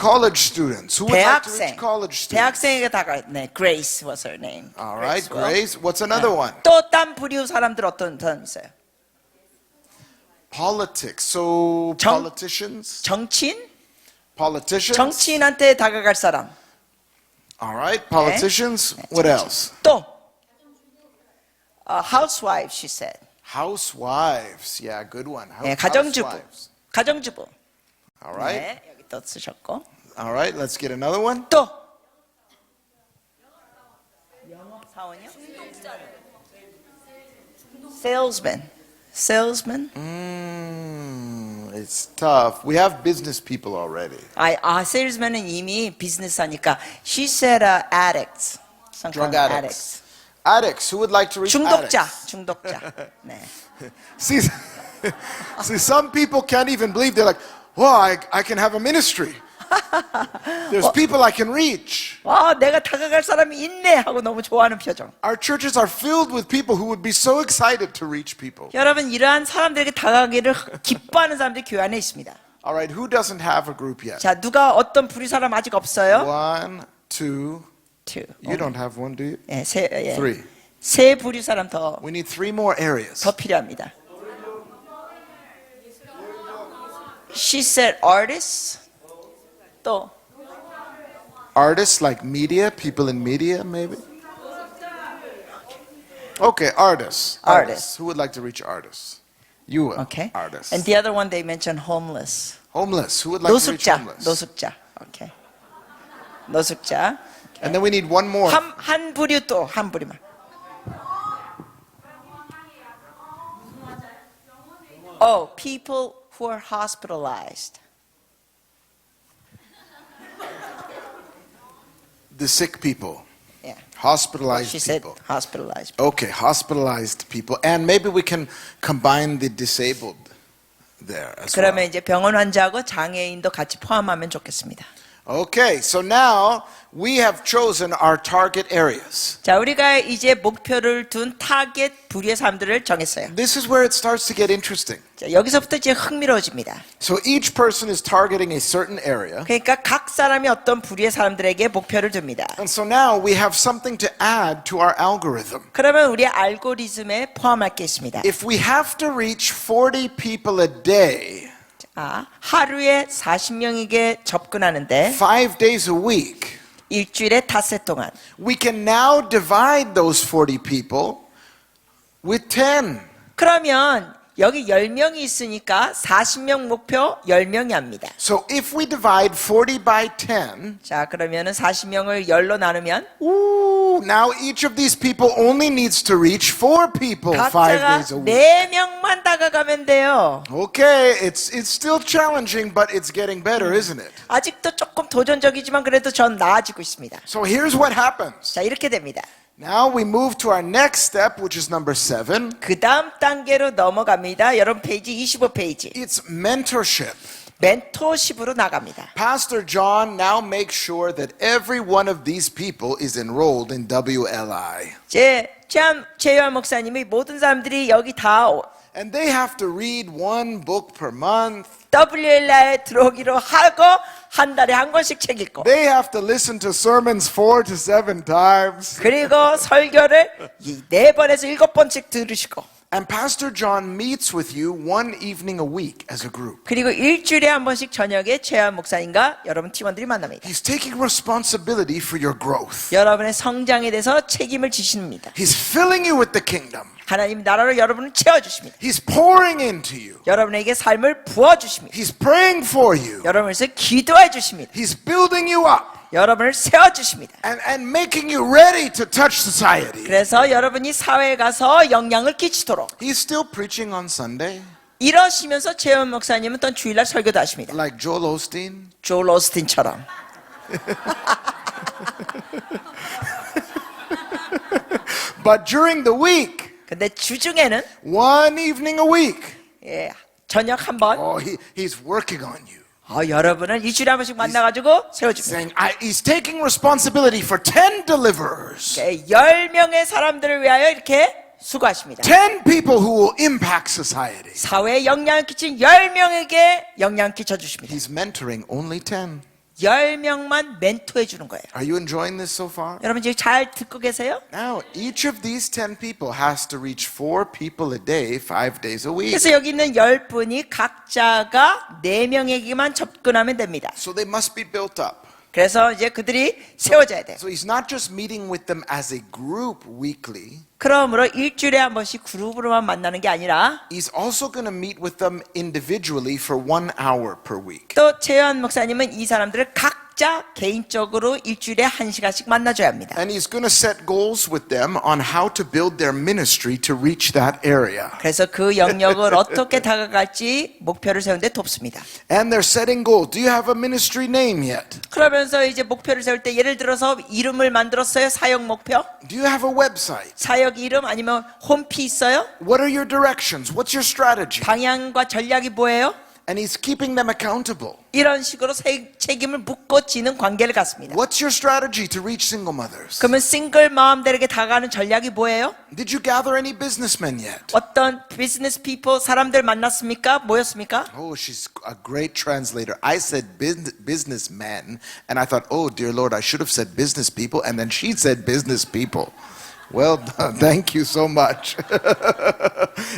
College students. Who would like to 대학생. reach college students? 대학생에게 다가. 네, Grace was her name. All right, Grace고. Grace. What's another one? 또 딴 부류 사람들 어떤 사람 있어요? Politics. So politicians? 정치인? Politicians? 정치인한테 다가갈 사람. All right, politicians. What else? 또 housewife, she said. Housewives. Yeah, good one. 네, 가정주부. Housewives. 가정주부. All right. 네, 여기 또 쓰셨고. All right, let's get another one. 또 영업사원이요? Salesman. Salesman. It's tough. We have business people already. salesman은 이미 비즈니스 하니까 she said addicts. Drug addicts. Addicts. Who would like to reach 중독자. addicts? 중독자. 네. See, see, some people can't even believe. They're like, well, I can have a ministry. There's people I can reach. 와, 내가 다가갈 사람이 있네 하고 너무 좋아하는 표정. Our churches are filled with people who would be so excited to reach people. 여러분, 이러한 사람들에게 다가가기를 기뻐하는 사람들이 교회 안에 있습니다. All right, who doesn't have a group yet? 자, 누가 어떤 부리 사람 아직 없어요? 1, 2. Two. You don't have one, do you? 예, 세 3. 부리 사람 더 We need 3 more areas. 필요합니다. She said artists. 또 Artists like media, people in media, maybe? Okay, artists. Artists. Who would like to reach artists? You will. okay. Artists. And the other one they mentioned homeless. Homeless. Who would like to reach 노숙자. homeless? 노숙자. Okay. 노숙자. And then we need one more. 한 부류 또 한 부리만. Oh, people who are hospitalized. The sick people. Yeah. Hospitalized She said people. hospitalized. Okay, hospitalized people. And maybe we can combine the disabled there as well. 그러면 이제 병원 환자하고 장애인도 같이 포함하면 좋겠습니다. Okay, so now we have chosen our target areas. 자, 우리가 이제 목표를 둔 타겟 부류의 사람들을 정했어요. This is where it starts to get interesting. 자, 여기서부터 이제 흥미로워집니다. So each person is targeting a certain area. 그러니까 각 사람이 어떤 부류의 사람들에게 목표를 둡니다. And so now we have something to add to our algorithm. 그러면 우리의 알고리즘에 포함할 게 있습니다. If we have to reach 40 people a day, 하루에 40명에게 접근하는데 5 days a week, 일주일에 닷새 동안 we can now divide those 40 people with 10. 그러면 여기 10명이 있으니까 40명 목표 10명이 합니다. So if we divide 40 by 10, 자, 그러면은 40명을 10로 나누면 ooh, now each of these people only needs to reach 4 people 5 각자가 days a week. 4명만 다가가면 돼요. Okay, it's still challenging, but it's getting better, isn't it? 아직도 조금 도전적이지만 그래도 전 나아지고 있습니다. So here's what happens. 자, 이렇게 됩니다. Now we move to our next step, which is number 7. 그 다음 단계로 넘어갑니다. 여러분 페이지 25페이지. It's mentorship. 멘토십으로 나갑니다. Pastor John now makes sure that every one of these people is enrolled in WLI. 제요한 목사님이 모든 사람들이 여기 다 And they have to read 1 book per month. WLI에 들어오기로 하고 한 달에 한 권씩 책 읽고 They have to listen to sermons 4 to 7 times. 그리고 설교를 4번에서 7번씩 들으시고 And Pastor John meets with you 1 evening a week as a group. 그리고 일주일에 한 번씩 저녁에 최한 목사님과 여러분 팀원들이 만납니다. He's taking responsibility for your growth. 여러분의 성장에 대해서 책임을 지십니다. He's filling you with the kingdom. 하나님 나라로 여러분을 채워주십니다. He's pouring into you. 여러분에게 삶을 부어주십니다. He's praying for you. 여러분을 위해서 기도해 주십니다. He's building you up 여러분을 세워주십니다. and making you ready to touch society. 그래서 여러분이 사회에 가서 영향을 끼치도록 He's still preaching on Sunday, 이러시면서 최현 목사님은 또 주일날 설교도 하십니다. like Joel Osteen. 조엘 오스틴처럼. But during the week, 근데 주중에는 1 evening a week, 저녁 한 번 he's working on you. 여러분을 일주일에 한 번씩 만나가지고 세워줍니다. Saying, he's taking responsibility for 10 deliverers. 10명의 사람들을 위하여 이렇게 수고하십니다. 10 people who will impact society. 사회에 영향을 끼친 10명에게 영향을 끼쳐주십니다. He's mentoring only 10. 10명만 멘토해 주는 거예요. Are you enjoying this so far? 여러분 지금 잘 듣고 계세요? Now, each of these 10 people has to reach 4 people a day, 5 days a week. 그래서 여기 있는 10분이 각자가 4명에게만 접근하면 됩니다. So they must be built up. 그래서 이제 그들이 세워져야 돼요. So he's not just meeting with them as a group weekly. 그러므로 일주일에 한 번씩 그룹으로만 만나는 게 아니라 He's also going to meet with them individually for 1 hour per week. 또 최현 목사님은 이 사람들을 각자 각자 개인적으로 일주일에 1시간씩 만나줘야 합니다. And he's going to set goals with them on how to build their ministry to reach that area. 그래서 그 영역을 어떻게 다가갈지 목표를 세우는데 돕습니다. And they're setting goals. Do you have a ministry name yet? 그러면서 이제 목표를 세울 때 예를 들어서 이름을 만들었어요. 사역 목표? Do you have a website? 사역 이름 아니면 홈피 있어요? What are your directions? What's your strategy? 방향과 전략이 뭐예요? And he's keeping them accountable. 이런 식으로 책임을 묻고 지는 관계를 갖습니다. What's your strategy to reach single mothers? 그러면 싱글 마음들에게 다가가는 전략이 뭐예요? Did you gather any businessmen yet? 어떤 비즈니스 피플 사람들 만났습니까? 모였습니까? Oh, she's a great translator. I said businessmen, and I thought, oh, dear Lord, I should have said business people, and then she said business people. Well done. Thank you so much.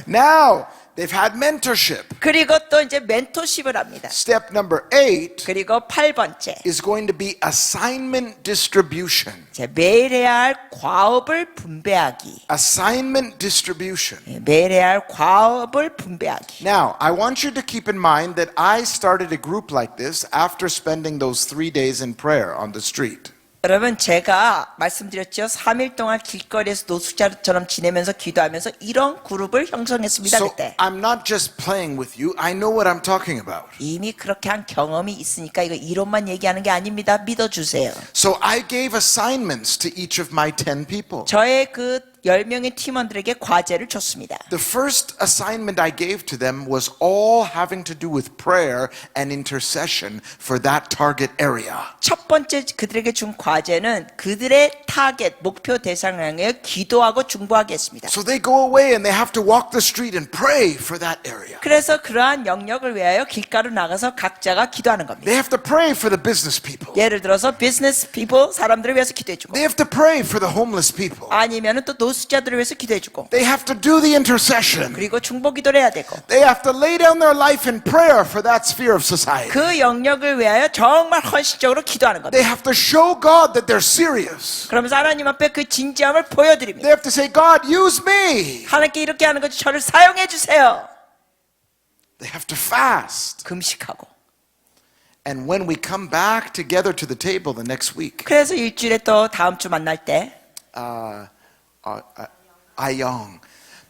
Now, they've had mentorship. 그리고 또 이제 멘토십을 합니다. Step number 8 그리고 8번째. is going to be assignment distribution. 매일 해야 할 과업을 분배하기. Assignment distribution. 매일 해야 할 과업을 분배하기. Now, I want you to keep in mind that I started a group like this after spending those 3 days in prayer on the street. 여러분 제가 말씀드렸죠. 3일 동안 길거리에서 노숙자처럼 지내면서 기도하면서 이런 그룹을 형성했습니다. So 그때. I'm not just playing with you. I know what I'm talking about. 이미 그렇게 한 경험이 있으니까 이거 이론만 얘기하는 게 아닙니다. 믿어주세요. So I gave assignments to each of my 10 people. 저의 그 10명의 팀원들에게 과제를 줬습니다. The first assignment I gave to them was all having to do with prayer and intercession for that target area. 첫 번째 그들에게 준 과제는 그들의 타겟, 목표 대상을 향해 기도하고 중보하게 했습니다. So they go away and they have to walk the street and pray for that area. 그래서 그러한 영역을 위하여 길가로 나가서 각자가 기도하는 겁니다. They have to pray for the business people. 예를 들어서 비즈니스 피플 사람들을 위해서 기도해주고 They have to pray for the homeless people. 아니면은 또 노숙자들을 위해서 기도해주고 They have to do the intercession. 그리고 중보 기도를 해야 되고 They have to lay down their life in prayer for that sphere of society. 그 영역을 위하여 정말 헌신적으로 기도하는 겁니다. They have to show God that they're serious. 그러면서 하나님 앞에 그 진지함을 보여드립니다. They have to say, God, use me. 하나님께 이렇게 하는 거지 저를 사용해 주세요. They have to fast. 금식하고. And when we come back together to the table the next week, 그래서 일주일에 또 다음 주 만날 때 Ayong,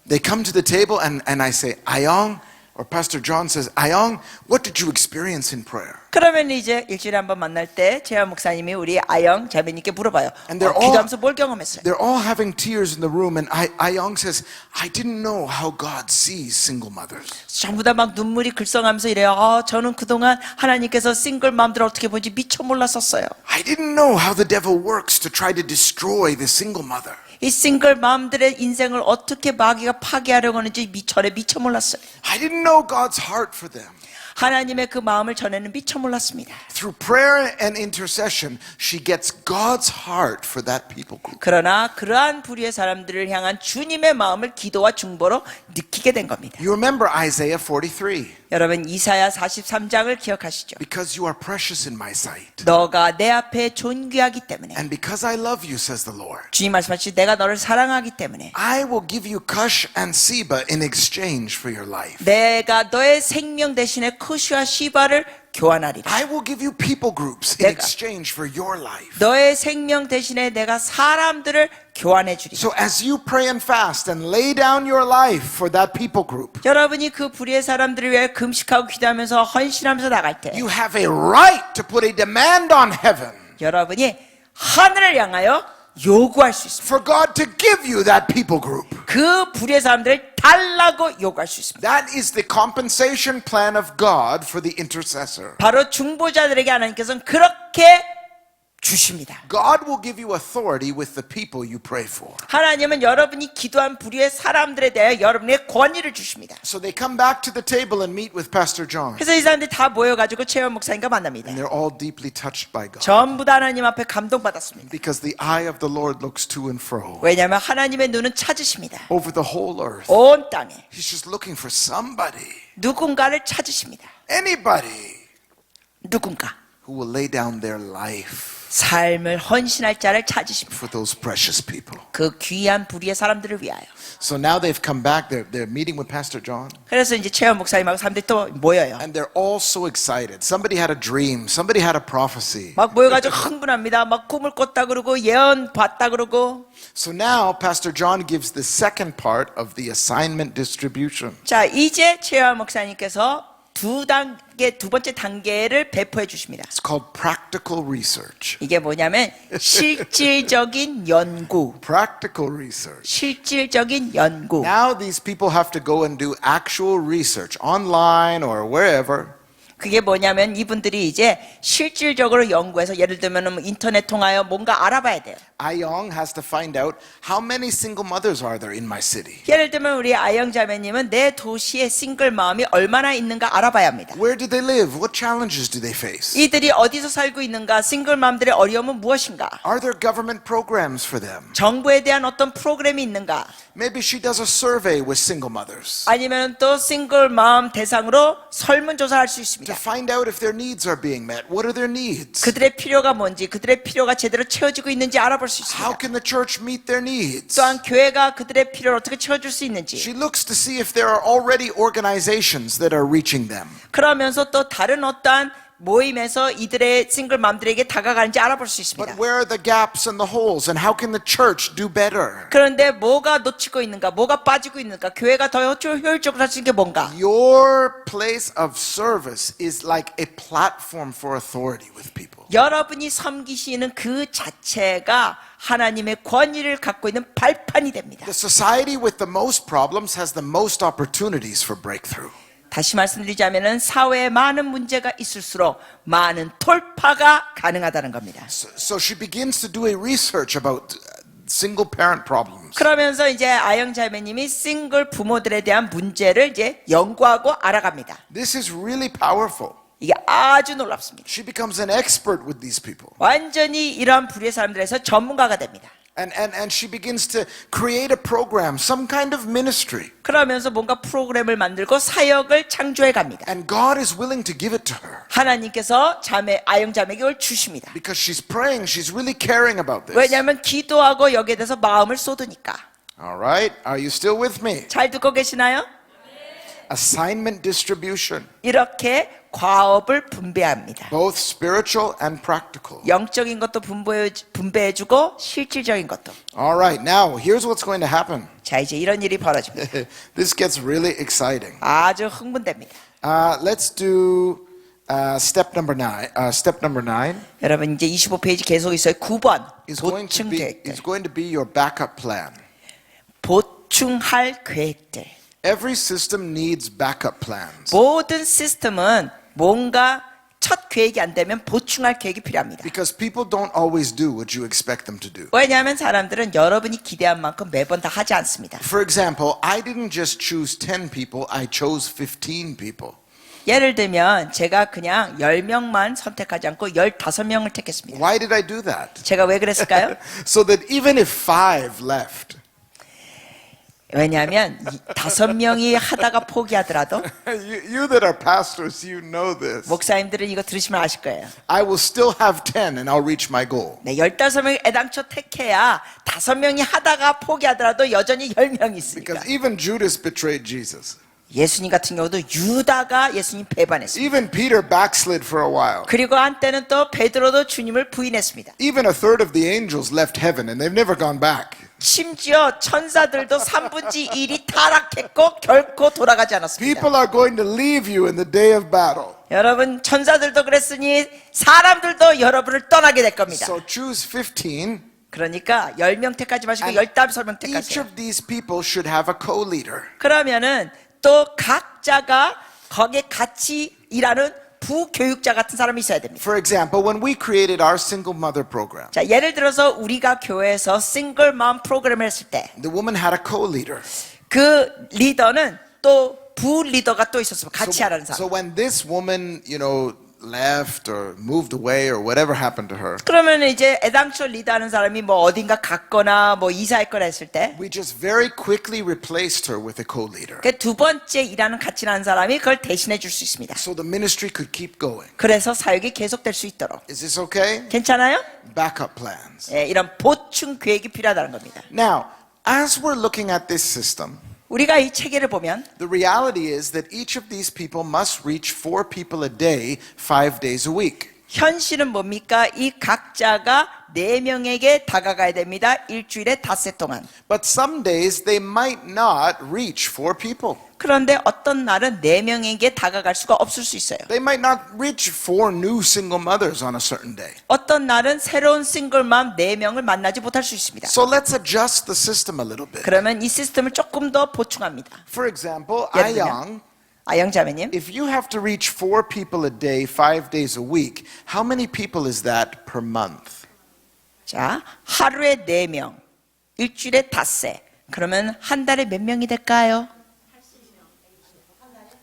they come to the table and I say, Ayong, or Pastor John says, Ayong, what did you experience in prayer? 그러면 이제 일주일에 한번 만날 때 재현 목사님이 우리 아영 자매님께 물어봐요. And they're all- 기도하면서 뭘 경험했어요? They're all having tears in the room, and Ayong says, I didn't know how God sees single mothers. 전부 다 막 눈물이 글썽하면서 이래요. 저는 그동안 하나님께서 싱글 맘들을 어떻게 보는지 미처 몰랐었어요. I didn't know how the devil works to try to destroy the single mother. 이 싱글 맘들의 인생을 어떻게 마귀가 파괴하려고 하는지 전에 미처 몰랐어요. I didn't know God's heart for them. 하나님의 그 마음을 전에는 미처 몰랐습니다. Through prayer and intercession, she gets God's heart for that people group. 그러나 그러한 부류의 사람들을 향한 주님의 마음을 기도와 중보로 느끼게 된 겁니다. You remember Isaiah 43. 여러분 이사야 43장을 기억하시죠? Because you are precious in my sight. 너가 내 앞에 존귀하기 때문에 And because I love you, says the Lord. 주님 말씀하시지 내가 너를 사랑하기 때문에 I will give you Cush and Seba in exchange for your life. 내가 너의 생명 대신에 쿠시와 시바를 교환하리라. I will give you people groups in 내가- exchange for your life. 너의 생명 대신에 내가 사람들을 교환해 주리라. So as you pray and fast and lay down your life for that people group, 여러분이 그 불의의 사람들을 위해 금식하고 기도하면서 헌신하면서 나갈 때 you have a right to put a demand on heaven 여러분이 하늘을 향하여 요구할 수 있습니다. for God to give you that people group. 그 불의의 사람들을 달라고 요구할 수 있습니다. That is the compensation plan of God for the intercessor. 바로 중보자들에게 하나님께서는 그렇게 주십니다. God will give you authority with the people you pray for. 하나님은 여러분이 기도한 불의의 사람들에 대해 여러분의 권위를 주십니다. So they come back to the table and meet with Pastor John. 그래서 이 사람들이 다 모여가지고 최원 목사님과 만납니다. And they're all deeply touched by God. 전부 다 하나님 앞에 감동받았습니다. Because the eye of the Lord looks to and fro 왜냐하면 하나님의 눈은 찾으십니다. over the whole earth. 온 땅에 He's just looking for somebody, 누군가를 찾으십니다. anybody 누군가 who who will lay down their life 삶을 헌신할 자를 찾으십니다. for those precious people. 그 귀한 불의의 사람들을 위하여. So now they've come back. They're meeting with Pastor John. 그래서 이제 최현 목사님하고 사람들이 또 모여요. And they're all so excited. Somebody had a dream. Somebody had a prophecy. 막 모여가지고 흥분합니다. 막 꿈을 꿨다 그러고 예언 봤다 그러고. So now Pastor John gives the second part of the assignment distribution. 자, 이제 최현 목사님께서 두 번째 단계를 배포해 주십니다. It's called practical research. 이게 뭐냐면 실질적인 연구. Practical research. 실질적인 연구. Now these people have to go and do actual research online or wherever. 그게 뭐냐면 이분들이 이제 실질적으로 연구해서 예를 들면 인터넷 통하여 뭔가 알아봐야 돼요. Ayong has to find out how many single mothers are there in my city. 예를 들면 우리 아영 자매님은 내 도시에 싱글 맘이 얼마나 있는가 알아봐야 합니다. Where do they live? What challenges do they face? 이들이 어디서 살고 있는가, 싱글 맘들의 어려움은 무엇인가, Are there government programs for them? 정부에 대한 어떤 프로그램이 있는가, Maybe she does a survey with single mothers 아니면 또 싱글 맘 대상으로 설문조사를 할 수 to 있습니다. find out if their needs are being met. What are their needs? 그들의 필요가 뭔지, 그들의 필요가 제대로 채워지고 있는지 알아볼 수 How 있습니다. can the church meet their needs? 또한 교회가 그들의 필요를 어떻게 채워줄 수 있는지, She looks to see if there are already organizations that are reaching them. 그러면서 또 다른 어떠한 모임에서 이들의 싱글 맘들에게 다가가는지 알아볼 수 있습니다. But where are the gaps and the holes, and how can the church do better? 그런데 뭐가 놓치고 있는가, 뭐가 빠지고 있는가, 교회가 더 효율적으로 할 수 있는 게 뭔가. Your place of service is like a platform for authority with people. 여러분이 섬기시는 그 자체가 하나님의 권위를 갖고 있는 발판이 됩니다. The society with the most problems has the most opportunities for breakthrough. 다시 말씀드리자면 사회에 많은 문제가 있을수록 많은 돌파가 가능하다는 겁니다. So she begins to do a research about single parent problems. 그러면서 이제 아영 자매님이 싱글 부모들에 대한 문제를 이제 연구하고 알아갑니다. This is really powerful. 이게 아주 놀랍습니다. She becomes an expert with these people. 완전히 이러한 불의의 사람들에서 전문가가 됩니다. And she begins to create a program, some kind of ministry. 그러면서 뭔가 프로그램을 만들고 사역을 창조해 갑니다. And God is willing to give it to her. 하나님께서 아영 자매에게 이걸 주십니다. Because she's praying, she's really caring about this. 왜냐하면 기도하고 여기에 대해서 마음을 쏟으니까. All right, are you still with me? 잘 듣고 계시나요? Assignment distribution, 이렇게 과업을 분배합니다. both spiritual and practical. 영적인 것도 분배해주고 실질적인 것도. All right, now here's what's going to happen. 자, 이제 이런 일이 벌어집니다. This gets really exciting. 아주 흥분됩니다. Let's do step number 9. Step number 9 여러분 이제 25페이지 계속 있어요. 9번 is 보충 계획들. going to be your backup plan. 보충할 계획들. Every system needs backup plans. 모든 시스템은 뭔가 첫 계획이 안 되면 보충할 계획이 필요합니다. Because people don't always do what you expect them to do. 왜냐하면 사람들은 여러분이 기대한 만큼 매번 다 하지 않습니다. For example, I didn't just choose 10 people, I chose 15 people. 예를 들면 제가 그냥 10명만 선택하지 않고 15명을 택했습니다. Why did I do that? 제가 왜 그랬을까요? So that even if 5 left, 왜냐하면 5명이 하다가 포기하더라도 you that are pastors, you know this. 목사님들은 이거 들으시면 아실 거예요. I will still have 10 and I'll reach my goal. 네, 15명이 애당초 택해야 5명이 하다가 포기하더라도 여전히 10명이 있으니까. Because even Judas betrayed Jesus. 예수님 같은 경우도 유다가 예수님 배반했습니다. Even Peter backslid for a while. 그리고 한때는 또 베드로도 주님을 부인했습니다. Even a third of the angels left heaven and they've never gone back. 심지어 천사들도 3분의 1이 타락했고 결코 돌아가지 않았습니다. People are going to leave you in the day of battle. 여러분 천사들도 그랬으니 사람들도 여러분을 떠나게 될 겁니다. So choose 15. 그러니까 10명 택하지 마시고 And 15명 each 택하세요. of these people should have a co-leader. 그러면은 또 각자가 거기에 같이 일하는 부교육자 같은 사람이 있어야 됩니다. For example, when we created our single mother program, 자, 예를 들어서 우리가 교회에서 싱글 맘 프로그램을 했을 때 the woman had a co-leader. 그 리더는 또 부 리더가 또 있었어요. 같이 하라는 So 사람. when this woman, left or moved away or whatever happened to her, 그러면 이제 애당초 리더하는 사람이 뭐 어딘가 갔거나 뭐 이사했거나 했을 때 we just very quickly replaced her with a co-leader. 그 두 번째 일하는 같이 일하는 사람이 그걸 대신해 줄 수 있습니다. So the ministry could keep going. 그래서 사역이 계속될 수 있도록. Is this okay? 괜찮아요? Backup plans. 예, 이런 보충 계획이 필요하다는 겁니다. Now, as we're looking at this system, 우리가 이 체계를 보면 the reality is that each of these people must reach 4 people a day, 5 days a week. 현실은 뭡니까? 이 각자가 4명에게 다가가야 됩니다. 일주일에 닷새 동안. But some days they might not reach 4 people. 그런데 어떤 날은 4명에게 다가갈 수가 없을 수 있어요. They might not reach 4 new single mothers on a certain day. 어떤 날은 새로운 싱글맘 4명을 만나지 못할 수 있습니다. So let's adjust the system a little bit. 그러면 이 시스템을 조금 더 보충합니다. For example, 예를 들면, Ayang, 아영 자매님, if you have to reach 4 people a day, 5 days a week, how many people is that per month? 자, 하루에 4명, 일주일에 닷새. 그러면 한 달에 몇 명이 될까요?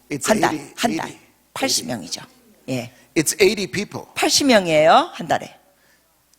It's 한 달, 80. 한 달. 80. 80명이죠. 예. It's 80 people. 80명이에요, 한 달에.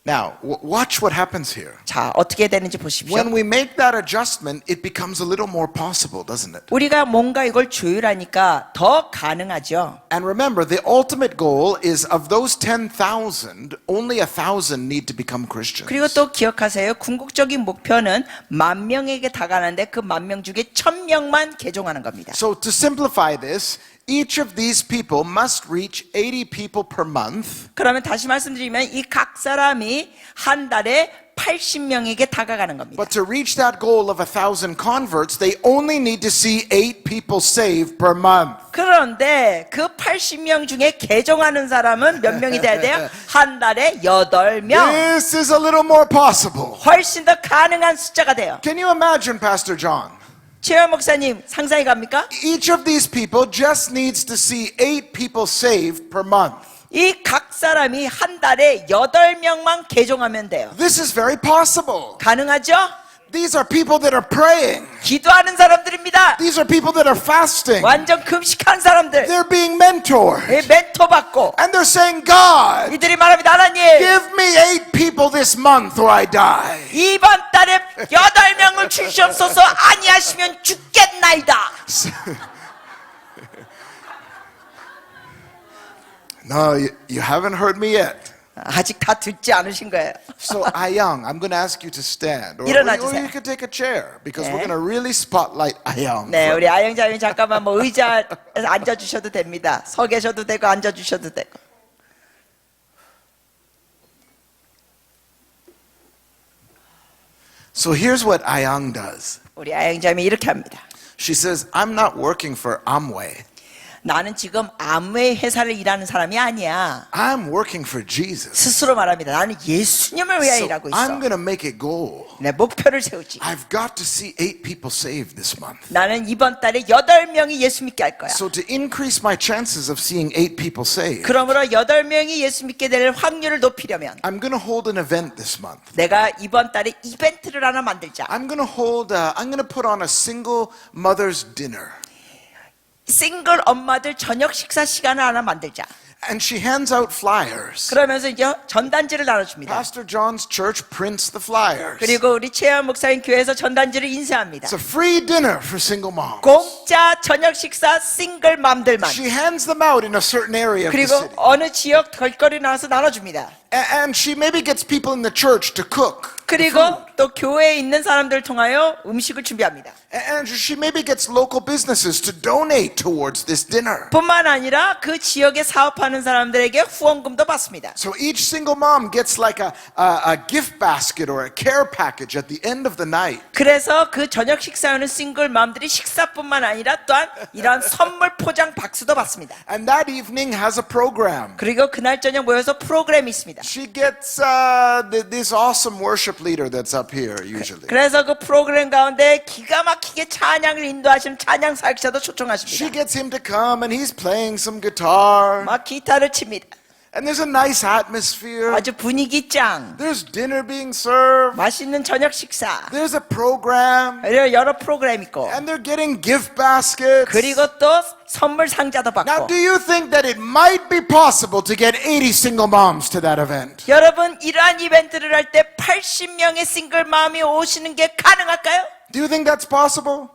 Now, watch what happens here. 자, 어떻게 되는지 보십시오. When we make that adjustment, it becomes a little more possible, doesn't it? 우리가 뭔가 이걸 조율하니까 더 가능하죠. And remember, the ultimate goal is of those 10,000, only 1,000 need to become Christians. 그리고 또 기억하세요. 궁극적인 목표는 10,000명에게 다가가는데 그 10,000명 중에 1,000명만 개종하는 겁니다. So to simplify this, each of these people must reach 80 people per month. 그러면 다시 말씀드리면 이 각 사람이 한 달에 80명에게 다가가는 겁니다. But to reach that goal of 1,000 converts, they only need to see 8 people saved per month. 그런데 그 80명 중에 개종하는 사람은 몇 명이 돼야 돼요? 한 달에 8명. This is a little more possible. 훨씬 더 가능한 숫자가 돼요. Can you imagine, Pastor John? 최현 목사님 상상이 갑니까? Each of these people just needs to see 8 people saved per month. 이 각 사람이 한 달에 8명만 개종하면 돼요. This is very possible. 가능하죠? These are people that are praying. 기도하는 사람들입니다. These are people that are fasting. 완전 금식한 사람들. They're being mentored. 멘토 받고 And they're saying, God, 이들이 말합니다. 하나님, give me 8 people this month or I die. 이번 달에 8명을 주시옵소서. 아니하시면 죽겠나이다. No, you haven't heard me yet. 아직 다 듣지 않으신 거예요. So, Ayang, I'm going to ask you to stand. Or 일어나 you 주세요. could take a chair because 네. we're going to really spotlight Ayang. 네, 우리 아영자님 잠깐만 뭐 의자에서 앉아 주셔도 됩니다. 서 계셔도 되고 앉아 주셔도 되고. So here's what Ayang does. 우리 아영자님이 이렇게 합니다. She says, I'm not working for Amway. 나는 지금 아무의 회사를 일하는 사람이 아니야. I'm working for Jesus. 스스로 말합니다. 나는 예수님을 위하여 So 일하고 I'm 있어. going to make a goal. 내 목표를 세우지. I've got to see 8 people saved this month. 나는 이번 달에 8명이 예수 믿게 할 거야. So to increase my chances of seeing 8 people saved, 그러므로 8명이 예수 믿게 될 확률을 높이려면 I'm going to hold an event this month. 내가 이번 달에 이벤트를 하나 만들자. I'm going to put on a single mother's dinner. 싱글 엄마들 저녁 식사 시간을 하나 만들자. And she hands out flyers. 그러면서 이제 전단지를 나눠줍니다. Pastor John's church prints the flyers. 그리고 우리 최현 목사님 교회에서 전단지를 인쇄합니다. It's a free dinner for single moms. 공짜 저녁 식사 싱글 맘들만. She hands them out in a certain area of the 그리고 city. 어느 지역 걸거리 나와서 나눠줍니다. And she maybe gets people in the church to cook. 그리고 또 교회에 있는 사람들을 통하여 음식을 준비합니다. And she maybe gets local businesses to donate towards this dinner. 뿐만 아니라 그 지역에 사업하는 사람들에게 후원금도 받습니다. So each single mom gets like a gift basket or a care package at the end of the night. 그래서 그 저녁 식사하는 싱글 맘들이 식사뿐만 아니라 또한 이런 선물 포장 박스도 받습니다. And that evening has a program. 그리고 그날 저녁 모여서 프로그램이 있습니다. She gets this awesome worship leader that's up here usually. 그래서 그 프로그램 가운데 기가 막히게 찬양을 인도하시는 찬양 사역자도 She 초청하십니다. gets him to come and he's playing some guitar. 막 기타를 칩니다. And there's a nice atmosphere. 아주 분위기 짱. There's dinner being served. 맛있는 저녁 식사. There's a program. 여러 프로그램 있고. And they're getting gift baskets. 그리고 또 선물 상자도 Now, 받고. do you think that it might be possible to get 80 single moms to that event? 여러분 이러한 이벤트를 할 때 80명의 싱글 맘이 오시는 게 가능할까요? Do you think that's possible?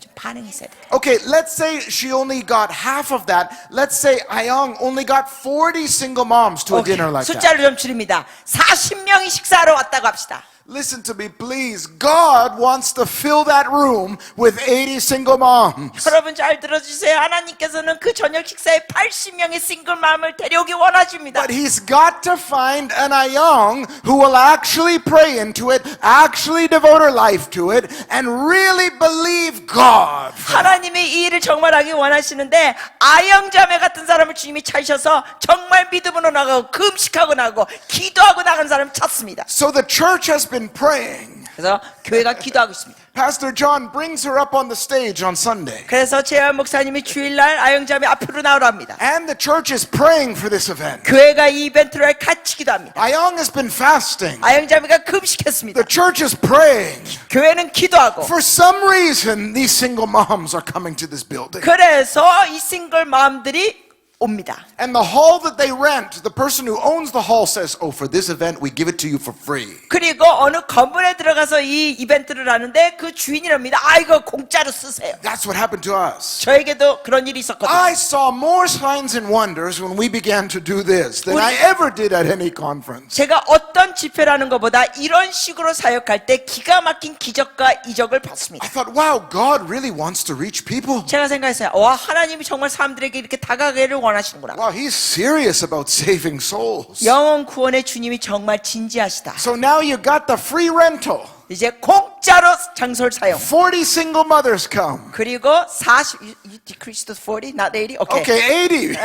좀 반응이 있어야 돼. Okay, let's say she only got half of that. Let's say Ayong only got 40 single moms to a dinner like that. 숫자를 좀 줄입니다. 40명이 식사하러 왔다고 합시다. Listen to me, please. God wants to fill that room with 80 single moms. 여러분 잘 들어주세요. 하나님께서는 그 저녁 식사에 80명의 싱글맘을 데려오기 원하십니다. But He's got to find an Ayong who will actually pray into it, actually devote her life to it, and really believe God. 하나님이 이 일을 정말 하기 원하시는데 아영자매 같은 사람을 주님이 찾으셔서 정말 믿음으로 나가고 금식하고 나가고 기도하고 나간 사람 찾습니다. So the church has been praying. 그래서 교회가 기도하고 있습니다. Pastor John brings her up on the stage on Sunday. 그래서 재환 목사님이 주일날 아영자매 앞으로 나오라 합니다. And the church is praying for this event. 교회가 이 이벤트를 같이 기도합니다. Ayong has been fasting. 아영자매가 금식했습니다. The church is praying. 교회는 기도하고 For some reason, these single moms are coming to this building. 그래서 이 싱글 맘들이 옵니다. And the hall that they rent, the person who owns the hall says, "Oh, for this event, we give it to you for free." 그리고 어느 건물에 들어가서 이 이벤트를 하는데 그 주인이랍니다. 아 이거 공짜로 쓰세요. That's what happened to us. 저에게도 그런 일이 있었거든요. I saw more signs and wonders when we began to do this than I ever did at any conference. 제가 어떤 집회라는 것보다 이런 식으로 사역할 때 기가 막힌 기적과 이적을 봤습니다. I thought, wow, God really wants to reach people. 제가 생각했어요. 와 하나님이 정말 사람들에게 이렇게 다가가기를 원하시는구나. Wow, He's serious about saving souls. 영혼 구원의 주님이 정말 진지하시다. So now you got the free rental. 이제 공짜로 장소를 사용. 40 single mothers come. 그리고 40 you decreased to 40 not 80. 오케이. Okay, 80.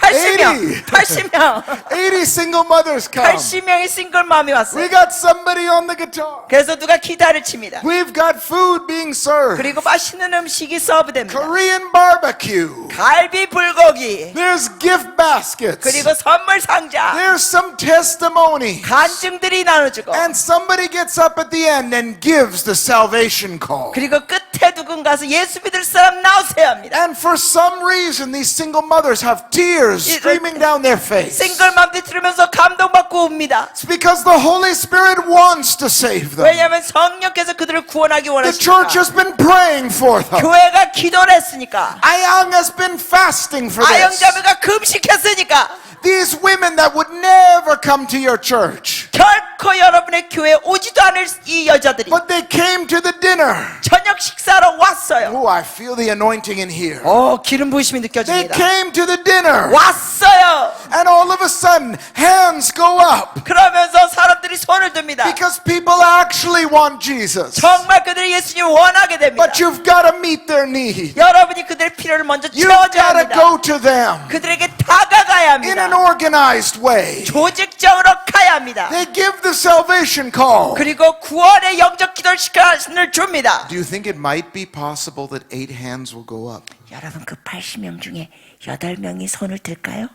80명. 80명. 80 single mothers come. 80명의 싱글맘이 We 왔어요. got somebody on the guitar. 그래서 누가 기타를 칩니다. We've got food being served. 그리고 맛있는 음식이 서브됩니다. Korean barbecue. 갈비 불고기. There's gift baskets. 그리고 선물 상자. There's some testimony. 간증들이 나눠주고. And somebody gets up at the end and gives the salvation call. 그리고 끝에 누군가서 예수 믿을 사람 나오세요 합니다. And for some reason, these single mothers have tears streaming down their face. 싱글맘들 들으면서 감동받고 옵니다. It's because the Holy Spirit wants to save them. 왜냐하면 성령께서 그들을 구원하기 The church 원하시니까. has been praying for them. 교회가 기도를 했으니까. Ayang has been fasting for this. 아영자매가 금식했으니까. These women that would never come to your church, 결코 여러분의 교회에 오지도 않을 이 여자들이 but they came to the dinner. 저녁 식사로 왔어요. Oh, I feel the anointing in here. 기름 부으심이 They 느껴집니다. came to the dinner, 왔어요. and all of a sudden, hands go up 그러면서 사람들이 손을 듭니다. because people actually want Jesus. 정말 그들이 예수님 원하게 됩니다. But you've got to meet their need. 여러분이 그들의 필요를 먼저 You've 채워줘야 got to 합니다. go to them 그들에게 다가가야 in an 합니다. organized way. 조직적으로 가야 합니다. They give the salvation call. 그리고 구원의 영적 기도 시간을 줍니다. Do you think it might be possible that 8 hands will go up? 여러분 그 80명 중에 8명이 손을 들까요?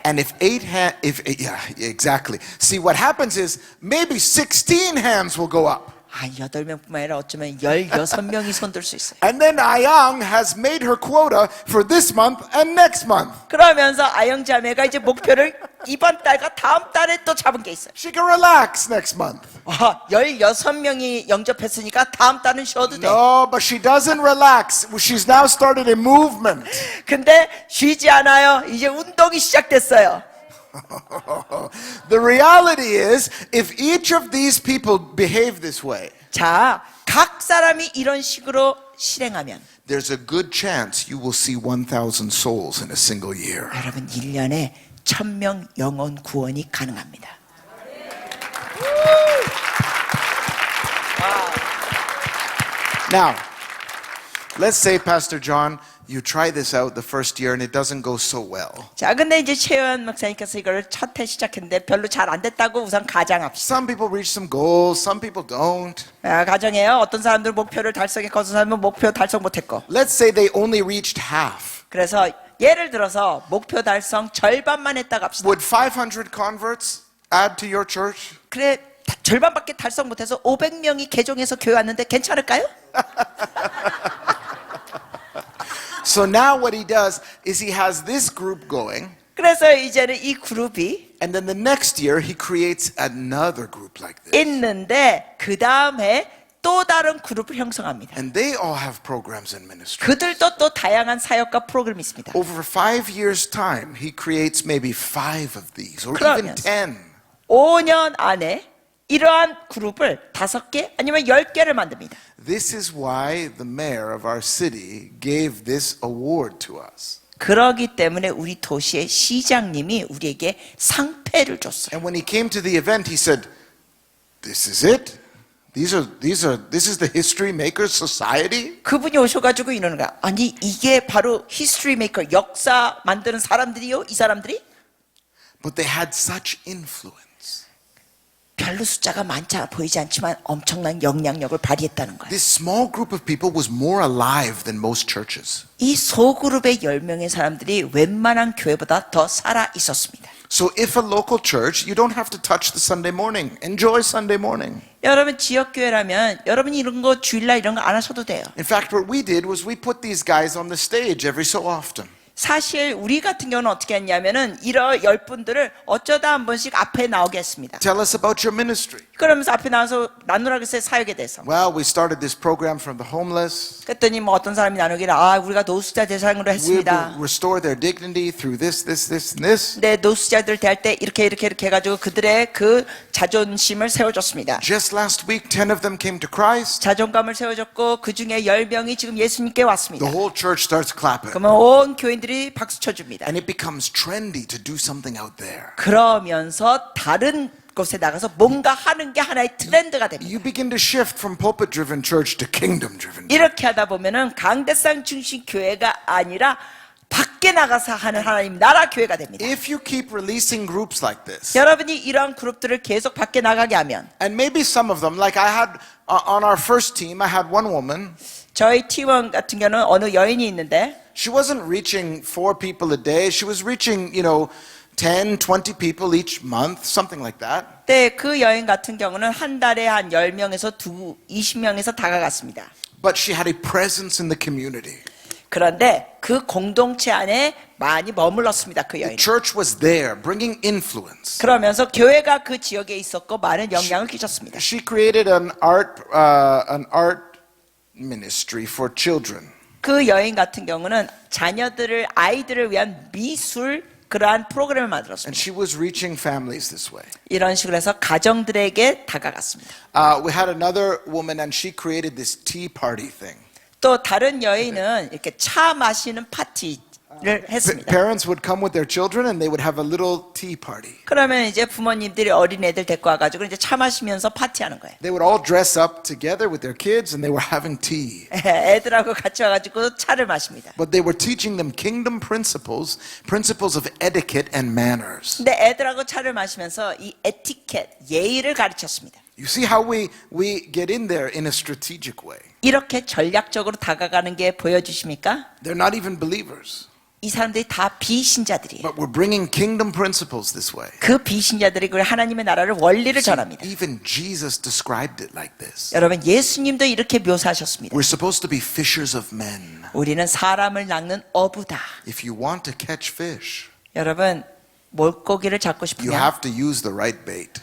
And if yeah, exactly. See, what happens is maybe 16 hands will go up. 8명뿐만 아니라 어쩌면 16명이 손들 수 있어요. And then Ayang has made her quota for this month and next month. 그러면서 아영자매가 이제 목표를 이번 달과 다음 달에 또 잡은 게 있어요. She can relax next month. 16명이 영접했으니까 다음 달은 쉬어도 돼. No, but she doesn't relax. She's now started a movement. 근데 쉬지 않아요. 이제 운동이 시작됐어요. The reality is, if each of these people behave this way, 자, 각 사람이 이런 식으로 실행하면 there's a good chance you will see 1,000 souls in a single year. 여러분 1년에 1000명 영혼 구원이 가능합니다. Now, let's say, Pastor John, you try this out the first year and it doesn't go so well. 자, 근데 이제 최현 목사님께서 이걸 첫 해 시작했는데 별로 잘 안 됐다고 우선 가정합시다. Some people reach some goals, some people don't. 가정해요. 어떤 사람들 목표를 달성했고 어떤 사람은 목표 달성 못했고. Let's say they only reached half. 그래서 예를 들어서 목표 달성 절반만 했다고 합시다. Would 500 converts add to your church? 그래 절반밖에 달성 못해서 500명이 개종해서 교회 왔는데 괜찮을까요? So now what he does is he has this group going, 그래서 이제는 이 그룹이 and then the next year he creates another group like this. 있는데 그 다음에 또 다른 그룹을 형성합니다. And they all have programs and ministry. 그들도 또 다양한 사역과 프로그램이 있습니다. Over 5 years' time, he creates maybe 5 of these, or even 그러면서 10. 5년 안에 이러한 그룹을 5개 아니면 10개를 만듭니다. This is why the mayor of our city gave this award to us. 그러기 때문에 우리 도시의 시장님이 우리에게 상패를 줬어요. And when he came to the event, he said, "This is it. This is the History Makers Society." 그분이 오셔가지고 이러는 거야. 아니 이게 바로 히스토리 메이커 역사 만드는 사람들이요, 이 사람들이? But they had such influence. 별로 숫자가 많지 보이지 않지만 엄청난 영향력을 발휘했다는 거예요. This small group of people was more alive than most churches. 이 소그룹의 10명의 사람들이 웬만한 교회보다 더 살아 있었습니다. So if a local church, you don't have to touch the Sunday morning. Enjoy Sunday morning. 여러분 지역교회라면 여러분이 이런 거 주일날 이런 거 안 하셔도 돼요. In fact, what we did was we put these guys on the stage every so often. 사실 우리 같은 경우는 어떻게 했냐면은 이런 10분들을 어쩌다 한 번씩 앞에 나오게 했습니다. Tell us about your ministry. 그러면서 앞에 나와서 나누라고 했어요, 사역에 대해서. Well, we started this program from the homeless. 그랬더니 뭐 어떤 사람이 나누기를 우리가 노숙자 대상으로 We 했습니다. restore their dignity through this, and this. 근데 노숙자들 대할 때 이렇게 해가지고 그들의 그 자존심을 세워줬습니다. Just last week, 10 of them came to Christ. 자존감을 세워줬고 그 중에 10명이 지금 예수님께 왔습니다. The whole church starts clapping. 그러면 온 교인들이 박수 쳐줍니다. And it becomes trendy to do something out there. 그러면서 다른 곳에 나가서 뭔가 하는 게 하나의 트렌드가 됩니다. You begin to shift from pulpit-driven church to kingdom-driven. 이렇게 하다 보면은 강대상 중심 교회가 아니라 밖에 나가서 하는 하나님 나라 교회가 됩니다. If you keep releasing groups like this, 여러분이 이러한 그룹들을 계속 밖에 나가게 하면 and maybe some of them, like I had on our first team, I had one woman. 저희 팀원 같은 경우는 어느 여인이 있는데 She wasn't reaching 4 people a day. She was reaching, 10, 20 people each month, something like that. 네, 그 여인 같은 경우는 한 달에 한 10명에서 20명에서 다가갔습니다. But she had a presence in the community. 그런데 그 공동체 안에 많이 머물렀습니다. 그 여인. Church was there, bringing influence. 그러면서 교회가 그 지역에 있었고 많은 영향을 끼쳤습니다. She created an art ministry for children. 그 여인 같은 경우는 아이들을 위한 미술 그러한 프로그램을 And 만들었습니다. she was reaching families this way. 이런 식으로 해서 가정들에게 다가갔습니다. We had another woman and she created this tea party thing. 또 다른 여인은 이렇게 차 마시는 파티를 했습니다. Parents would come with their children and they would have a little tea party. 그러면 이제 부모님들이 어린애들 데리고 와가지고 이제 차 마시면서 파티하는 거예요. They would all dress up together with their kids and they were having tea. 애들하고 같이 와가지고 차를 마십니다. But they were teaching them kingdom principles of etiquette and manners. 근데 애들하고 차를 마시면서 이 에티켓, 예의를 가르쳤습니다. You see how we get in there in a strategic way. 이렇게 전략적으로 다가가는 게 보여주십니까? They're not even believers. 이 사람들이 다 비신자들이에요. But we're bringing kingdom principles this way. 그 비신자들이 그 하나님의 나라를 원리를 전합니다. Even Jesus described it like this. 여러분 예수님도 이렇게 묘사하셨습니다. We're supposed to be fishers of men. 우리는 사람을 낚는 어부다. If you want to catch fish, 여러분 물고기를 잡고 you 싶으면 have to use the right bait.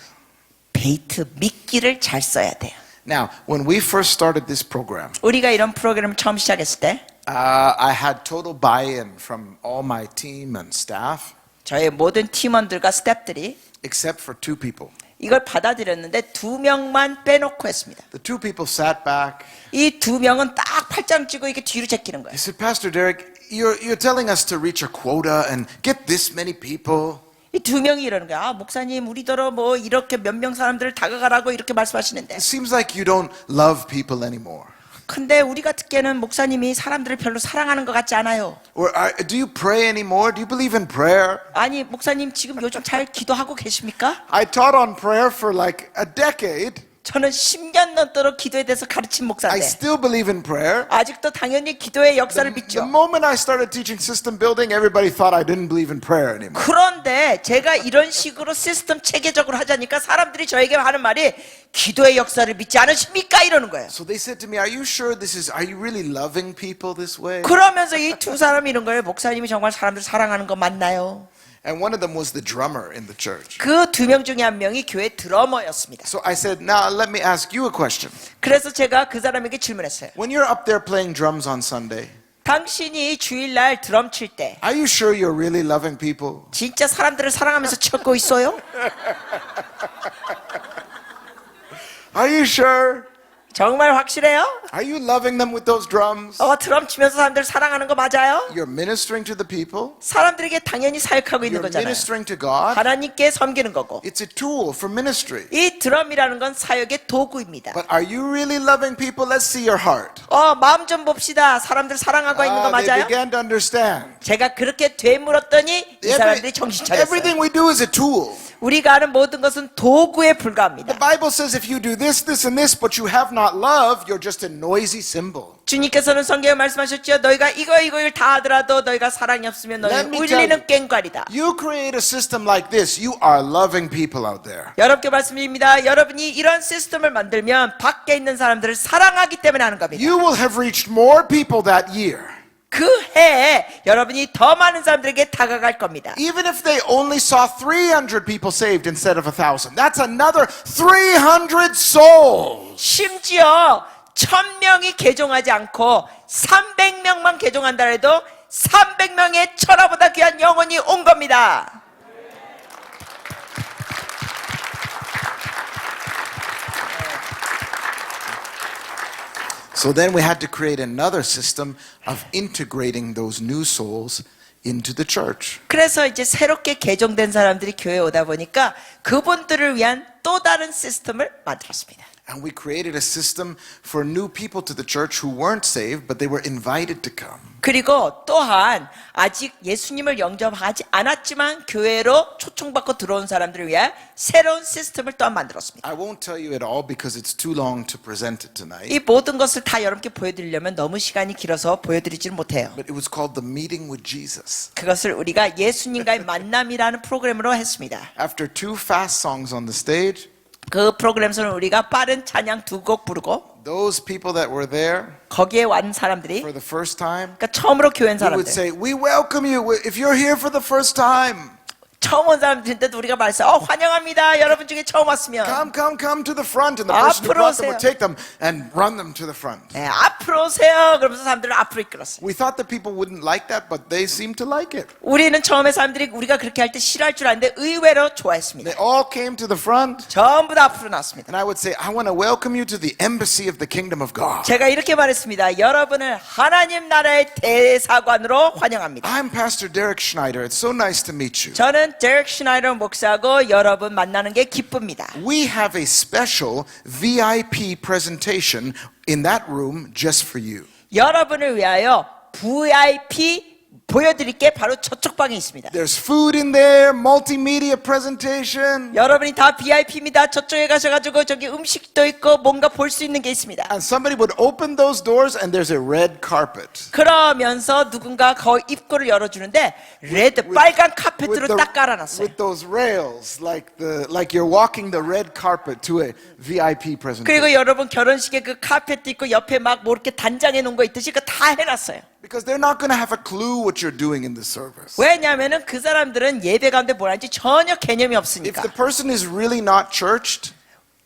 베이트 미끼를 잘 써야 돼요. Now, when we first started this program, 우리가 이런 프로그램을 처음 시작했을 때 I had total buy-in from all my team and staff, 저희 모든 팀원들과 스태프들이 except for 2 people. 이걸 받아들였는데 2명만 빼놓고 했습니다. The 2 people sat back. 이 2명은 딱 팔짱 찌고 이렇게 뒤로 제끼는 거예요. They said, Pastor Derek, you're telling us to reach a quota and get this many people. 이 2명이 이러는 거야. 목사님 우리더러 뭐 이렇게 몇 명 사람들을 다가가라고 이렇게 말씀하시는데 It seems like you don't love people anymore. 근데 우리가 듣기에는 목사님이 사람들을 별로 사랑하는 것 같지 않아요. Or do you pray anymore? Do you believe in prayer? 아니 목사님 지금 요즘 잘 기도하고 계십니까? I taught on prayer for like a decade. 저는 10년 넘도록 기도에 대해서 가르친 I 목사인데 still believe in prayer. 아직도 당연히 기도의 역사를 The 믿죠. moment I started teaching system building, everybody thought I didn't believe in prayer anymore. 그런데 제가 이런 식으로 시스템 체계적으로 하자니까 사람들이 저에게 하는 말이 기도의 역사를 믿지 않으십니까? 이러는 거예요. So they said to me, "Are you sure are you really loving people this way?" 그러면서 이 두 사람이 이런 거예요. 목사님이 정말 사람들 사랑하는 거 맞나요? And one of them was the drummer in the church. 그 두 명 중에 한 명이 교회 드러머였습니다. So I said, "Now let me ask you a question. 그래서 제가 그 사람에게 질문했어요. When you're up there playing drums on Sunday, 당신이 주일날 드럼 칠 때 are you sure you're really loving people?" 진짜 사람들을 사랑하면서 쳤고 있어요? Are you sure? 정말 확실해요? Are you loving them with those drums? 드럼 치면서 사람들을 사랑하는 거 맞아요? You're ministering to the people. 사람들에게 당연히 사역하고 있는 You're 거잖아요. ministering to God. 하나님께 섬기는 거고. It's a tool for ministry. 이 드럼이라는 건 사역의 도구입니다. But are you really loving people? Let's see your heart. 마음 좀 봅시다. 사람들 사랑하고 있는 거 They 맞아요? began to understand. 제가 그렇게 되물었더니 이 사람들이 정신 차렸어요. Everything we do is a tool. 우리가 하는 모든 것은 도구에 불과합니다. The Bible says if you do this, this, and this, but you have not love, you're just a noisy cymbal. 주님께서는 성경에 말씀하셨죠. 너희가 이걸 다 하더라도 너희가 사랑이 없으면 Let 너희는 me tell 울리는 꽹과리다. You create a system like this, you are loving people out there. 여러분께 말씀드립니다. 여러분이 이런 시스템을 만들면 밖에 있는 사람들을 사랑하기 때문에 하는 겁니다. You will have reached more people that year. 그 해에 여러분이 더 많은 사람들에게 다가갈 겁니다. Even if they only saw 300 people saved instead of 1,000, that's another 300 souls. 심지어 1000명이 개종하지 않고 300명만 개종한다 해도 300명의 천하보다 귀한 영혼이 온 겁니다. So then we had to create another system of integrating those new souls into the church. 그래서 이제 새롭게 개종된 사람들이 교회에 오다 보니까 그분들을 위한 또 다른 시스템을 만들었습니다. And we created a system for new people to the church who weren't saved, but they were invited to come. 그리고 또한 아직 예수님을 영접하지 않았지만 교회로 초청받고 들어온 사람들을 위한 새로운 시스템을 또한 만들었습니다. I won't tell you it all because it's too long to present it tonight. 이 모든 것을 다 여러분께 보여드리려면 너무 시간이 길어서 보여드리지는 못해요. But it was called the Meeting with Jesus. 그것을 우리가 예수님과의 만남이라는 프로그램으로 했습니다. After 2 fast songs on the stage, 그 프로그램에서는 우리가 빠른 찬양 2곡 부르고 those people that were there 거기에 왔는 사람들이 for the first time, 그러니까 처음으로 교회 온 we would 사람들 say, "We welcome you if you're here for the first time. 처음 온 사람들인데도 우리가 말했어요. 환영합니다. 여러분 중에 처음 왔으면 Come to the front." And the person who brought them 오세요. would take them and run them to the front. 네, 앞으로 오세요. 그러면서 사람들을 앞으로 이끌었어요. We thought that people wouldn't like that, but they seemed to like it. 우리는 처음에 사람들이 우리가 그렇게 할 때 싫어할 줄 알았는데 의외로 좋아했습니다. They all came to the front, 전부 다 앞으로 나왔습니다. and I would say, "I want to welcome you to the embassy of the kingdom of God. 제가 이렇게 말했습니다. 여러분을 하나님 나라의 대사관으로 환영합니다. I'm Pastor Derek Schneider. It's so nice to meet you. 저는 데렉 슈나이더 목사고 여러분 만나는 게 기쁩니다. We have a special VIP presentation in that room just for you. 여러분을 위하여 VIP 보여드릴 게 바로 저쪽 방에 있습니다. There's food in there, multimedia presentation. 여러분이 다 VIP입니다. 저쪽에 가셔가지고 저기 음식도 있고 뭔가 볼 수 있는 게 있습니다. And somebody would open those doors and there's a red carpet. 그러면서 누군가 거 입구를 열어주는데 레드 빨간 카펫으로 딱 깔아놨어요. with those rails, like you're walking the red carpet to a VIP presentation. 그리고 여러분 결혼식에 그 카펫도 있고 옆에 막 뭐 이렇게 단장해 놓은 거 있듯이 그거 다 해놨어요. Because they're not going to have a clue what you're doing in the service. 왜냐하면은 그 사람들은 예배 가운데 뭘 하는지 전혀 개념이 If 없으니까. the person is really not churched,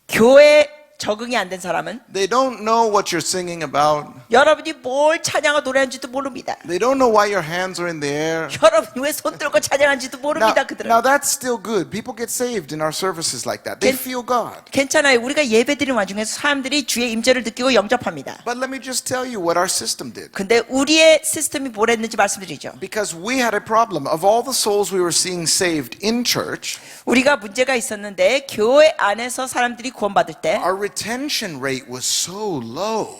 교회 적응이 안 된 사람은 they don't know what you're singing about. 여러분이 뭘 찬양하고 노래하는지도 모릅니다. They don't know why your hands are in the air. 여러분이 왜 손 들고 찬양하는지도 모릅니다. 그들은. Now that's still good. People get saved in our services like that. They feel God. 괜찮아요. 우리가 예배드리는 와중에서 사람들이 주의 임재를 느끼고 영접합니다. But let me just tell you what our system did. 근데 우리의 시스템이 뭘 했는지 말씀드리죠. Because we had a problem. Of all the souls we were seeing saved in church, 우리가 문제가 있었는데 교회 안에서 사람들이 구원받을 때 our retention rate was so low.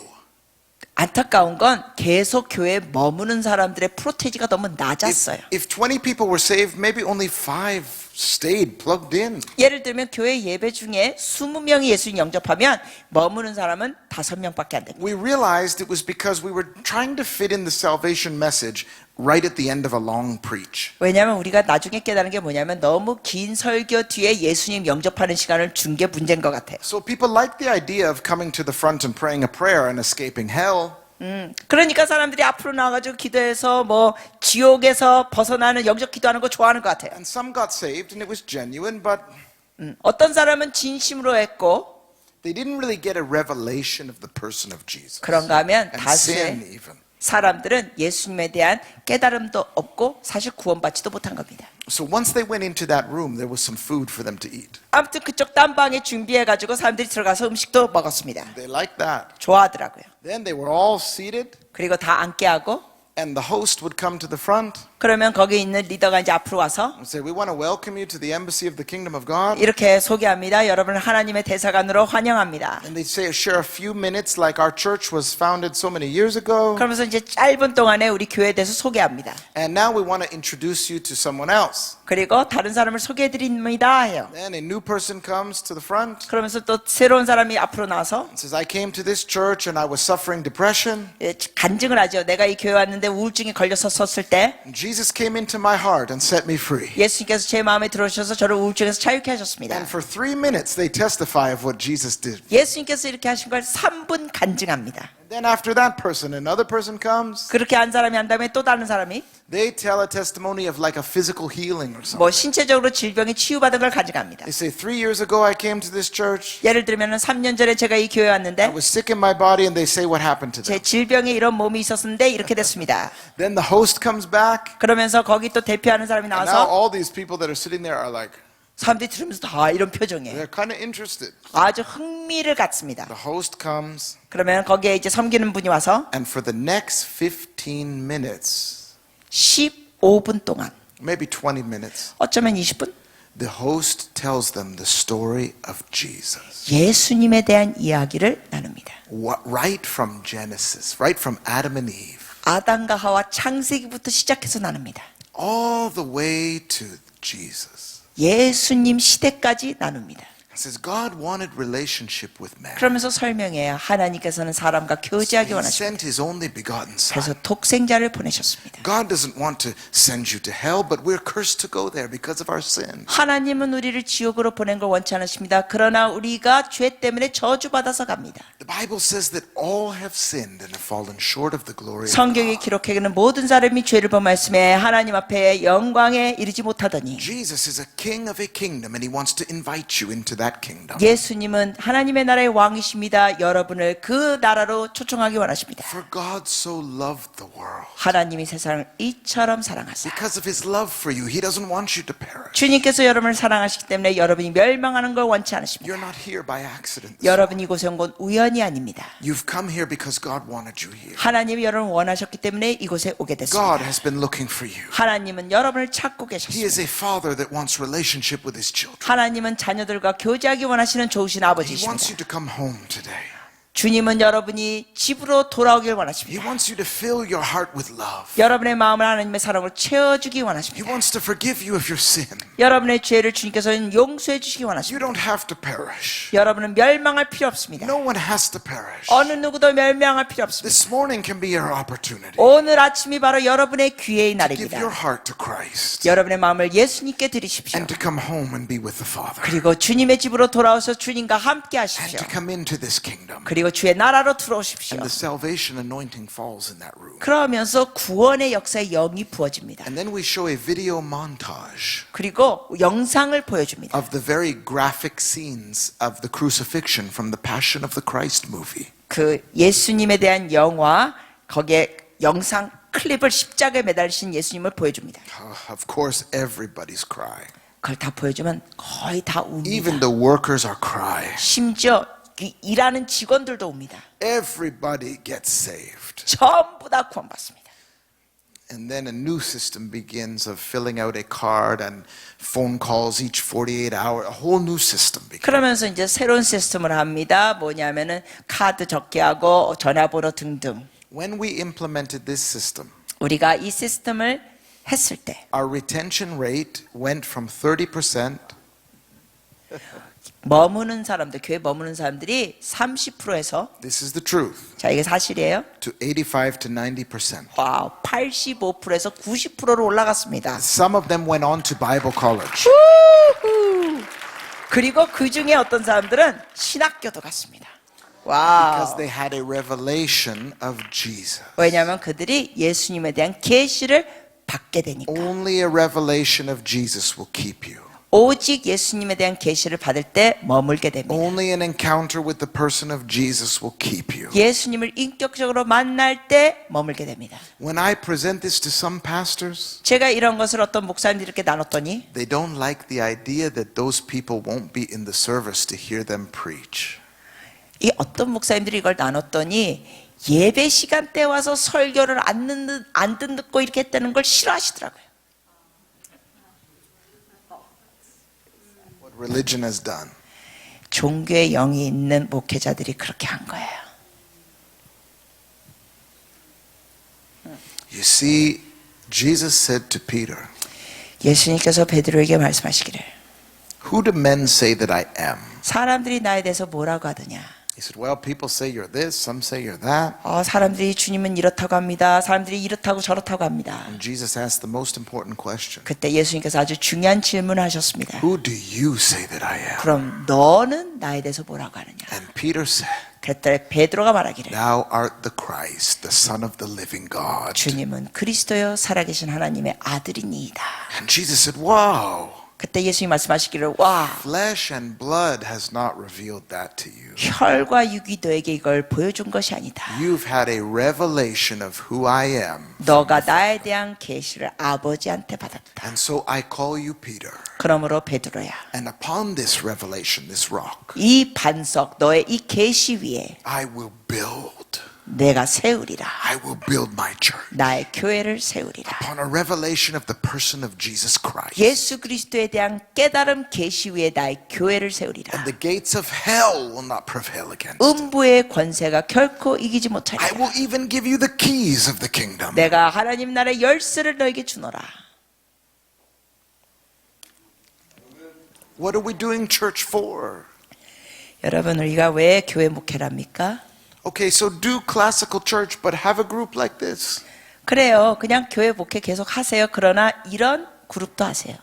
안타까운 건 계속 교회에 머무는 사람들의 프로테이지가 너무 낮았어요. If 20 people were saved, maybe only 5 stayed plugged in. 예를 들면 교회 예배 중에 20명이 예수님 영접하면 머무는 사람은 5명밖에 안 됩니다. We realized it was because we were trying to fit in the salvation message right at the end of a long preach. 왜냐하면 우리가 나중에 깨달은 게 뭐냐면 너무 긴 설교 뒤에 예수님 영접하는 시간을 준 게 문제인 것 같아요. So people like the idea of coming to the front and praying a prayer and escaping hell. 그러니까 사람들이 앞으로 나와가지고 기도해서 뭐 지옥에서 벗어나는 영접 기도하는 거 좋아하는 것 같아요. And some got saved and it was genuine, but 어떤 사람은 진심으로 했고 they didn't really get a revelation of the person of Jesus. 그런가 하면 And 다수의 sin even. 사람들은 예수님에 대한 깨달음도 없고 사실 구원받지도 못한 겁니다. So once they went into that room, there was some food for them to eat. 아무튼 그쪽 딴방에 준비해가지고 사람들이 들어가서 음식도 먹었습니다. They liked that. 좋아하더라고요. Then they were all seated, 그리고 다 앉게 하고 and the host would come to the front 그러면 거기 있는 리더가 이제 앞으로 와서 and say, "We want to welcome you to the embassy of the kingdom of God." 이렇게 소개합니다. 여러분을 하나님의 대사관으로 환영합니다. And they'd say, share a few minutes, like our church was founded so many years ago, 그러면서 이제 짧은 동안에 우리 교회에 대해서 소개합니다. and now we want to introduce you to someone else. 그리고 다른 사람을 소개해드립니다 해요. Then a new person comes to the front 그러면서 또 새로운 사람이 앞으로 나와서 and says, "I came to this church and I was suffering depression. 간증을 하죠. 내가 이 교회 왔는데 우울증에 걸려서 섰을 때 And Jesus came into my heart and set me free." 예수님께서 제 마음에 들어오셔서 저를 우울증에서 자유케 하셨습니다. And for 3 minutes, they testify of what Jesus did. 예수님께서 이렇게 하신 걸 3분 간증합니다. And then after that person, another person comes. 그렇게 한 사람이 한 다음에 또 다른 사람이 They tell a testimony of like a physical healing or something. 뭐 신체적으로 질병에 치유받은 걸 간증합니다. They say, 3 years ago, I came to this church. 예를 들면 3년 전에 제가 이 교회에 I 왔는데 was sick in my body, and they say what happened to 제 them. 질병에 이런 몸이 있었는데 이렇게 됐습니다. Then the host comes back. 그러면서 거기 또 대표하는 사람이 And now 나와서 all these people that are sitting there are like, 사람들이 들으면서 다 이런 표정이에요. they're kind of interested. 아주 흥미를 갖습니다. The host comes, 그러면 거기에 이제 섬기는 분이 와서 and for the next 15 minutes, 15분 동안 maybe 20 minutes, 어쩌면 20분 the host tells them the story of Jesus. 예수님에 대한 이야기를 나눕니다. Right from Genesis, right from Adam and Eve, 아담과 하와 창세기부터 시작해서 나눕니다. all the way to Jesus. 예수님 시대까지 나눕니다. It says God wanted relationship with man. 그러면서 설명해요. 하나님께서는 사람과 교제하기 He 원하십니다. sent his only begotten son. 그래서 독생자를 보내셨습니다. God doesn't want to send you to hell, but we're cursed to go there because of our sin. 하나님은 우리를 지옥으로 보낸 걸 원치 않으십니다. 그러나 우리가 죄 때문에 저주받아서 갑니다. The Bible says that all have sinned and have fallen short of the glory of 성경이 God. 기록하기는 모든 사람이 죄를 범하였음에 하나님 앞에 영광에 이르지 못하더니 Jesus is a king of a kingdom and he wants to invite you into that kingdom. 예수님은 하나님의 나라의 왕이십니다. 여러분을 그 나라로 초청하기 원하십니다. For God so loved the world. 하나님이 세상을 이처럼 사랑하사 Because of his love for you, he doesn't want you to perish. 주님께서 여러분을 사랑하시기 때문에 여러분이 멸망하는 걸 원치 않으십니다. You're not here by accident. 여러분이 이곳에 온 건 우연이 아닙니다. You've come here because God wanted you here. 하나님이 여러분을 원하셨기 때문에 이곳에 오게 God 됐습니다. has been looking for you. 하나님은 여러분을 찾고 He is 계셨습니다. a father that wants relationship with his children. 하나님은 자녀들과 교제하기 원하시는 좋으신 He 아버지십니다. wants you to come home today. 주님은 여러분이 집으로 돌아오길 He 원하십니다. wants you to fill your heart with love. 여러분의 마음을 하나님의 사랑으로 채워주기 He 원하십니다. wants to forgive you of your sin. 여러분의 죄를 주님께서는 용서해 주시기 You 원하십니다. don't have to perish. 여러분은 멸망할 필요 없습니다. No one has to perish. 어느 누구도 멸망할 필요 없습니다. This morning can be your opportunity 오늘 아침이 바로 여러분의 기회의 to give 날입니다. your heart to Christ 여러분의 마음을 예수님께 드리십시오. and to come home and be with the Father 그리고 주님의 집으로 돌아와서 주님과 함께 and 하십시오. to come into this kingdom. 그리고 주의 나라로 들어오십시오. And the salvation anointing falls in that room. 그러면서 구원의 역사의 영이 부어집니다. And then we show a video montage 그리고 영상을 보여줍니다. of the very graphic scenes of the crucifixion from the Passion of the Christ movie. 그 예수님에 대한 영화 거기에 영상 클립을 십자가에 매달리신 예수님을 보여줍니다. Of course, everybody's crying. 그걸 다 보여주면 거의 다 웁니다. Even the workers are crying. 심지어 일하는 직원들도 옵니다. Everybody gets saved. 전부 다 구원받습니다. And then a new system begins of filling out a card and phone calls each 48 hours. A whole new system begins. 그러면서 이제 새로운 시스템을 합니다. 뭐냐면은 카드 적게 하고 전화번호 등등. When we implemented this system, 우리가 이 시스템을 했을 때 our retention rate went from 30% 머무는 사람들, 교회 머무는 사람들이 30%에서 this is the truth 자, 이게 사실이에요. to 85 to 90%. 와, 85%에서 90%로 올라갔습니다. Some of them went on to Bible college. 그리고 그 중에 어떤 사람들은 신학교도 갔습니다. 와. Because they had a revelation of Jesus. 왜냐하면 그들이 예수님에 대한 계시를 받게 되니까. Only a revelation of Jesus will keep you. 오직 예수님에 대한 계시를 받을 때 머물게 됩니다. Only an encounter with the person of Jesus will keep you. 예수님을 인격적으로 만날 때 머물게 됩니다. When I present this to some pastors, 제가 이런 것을 어떤 목사님들께 나눴더니 they don't like the idea that those people won't be in the service to hear them preach. 이 어떤 목사님들이 이걸 나눴더니 예배 시간대 와서 설교를 안 듣고 이렇게 했다는 걸 싫어하시더라고요. What religion has done. 종교의 영이 있는 목회자들이 그렇게 한 거예요. You see, Jesus said to Peter, 예수님께서 베드로에게 말씀하시기를 who do men say that I am? 사람들이 나에 대해서 뭐라고 하더냐. He said, well, people say you're this, some say you're that. 사람들이 주님은 이렇다고 합니다. 사람들이 이렇다고 저렇다고 합니다. And Jesus asked the most important question. 그때 예수님께서 아주 중요한 질문을 하셨습니다. Who do you say that I am? 그럼 너는 나에 대해서 뭐라고 하느냐. And Peter said, 그때 베드로가 말하기를 thou art the Christ, the Son of the living God. 주님은 그리스도여 살아계신 하나님의 아들이니이다. And Jesus said, wow, 그때 예수님이 말씀하시기를 와 flesh and blood has not revealed that to you. 혈과 육이 너에게 이걸 보여준 것이 아니다. You've had a revelation of who I am. 너가 나에 대한 계시를 아버지한테 받았다. And so I call you Peter. 그러므로 베드로야 And upon this revelation, this rock, 이 반석 너의 이 계시 위에 I will build. 내가 세우리라. I will build my church. 나의 교회를 세우리라. Upon a revelation of the person of Jesus Christ. 예수 그리스도에 대한 깨달음 계시 위에 나의 교회를 세우리라. And the gates of hell will not prevail against it. 음부의 권세가 결코 이기지 I 못하리라. will even give you the keys of the kingdom. 내가 하나님 나라의 열쇠를 너에게 주노라. What are we doing church for? 여러분 우리가 왜 교회 목회를 합니까? Okay, so do classical church, but have a group like this. 그래요. 그냥 교회 목회 계속 하세요. 그러나 이런 그룹도 하세요.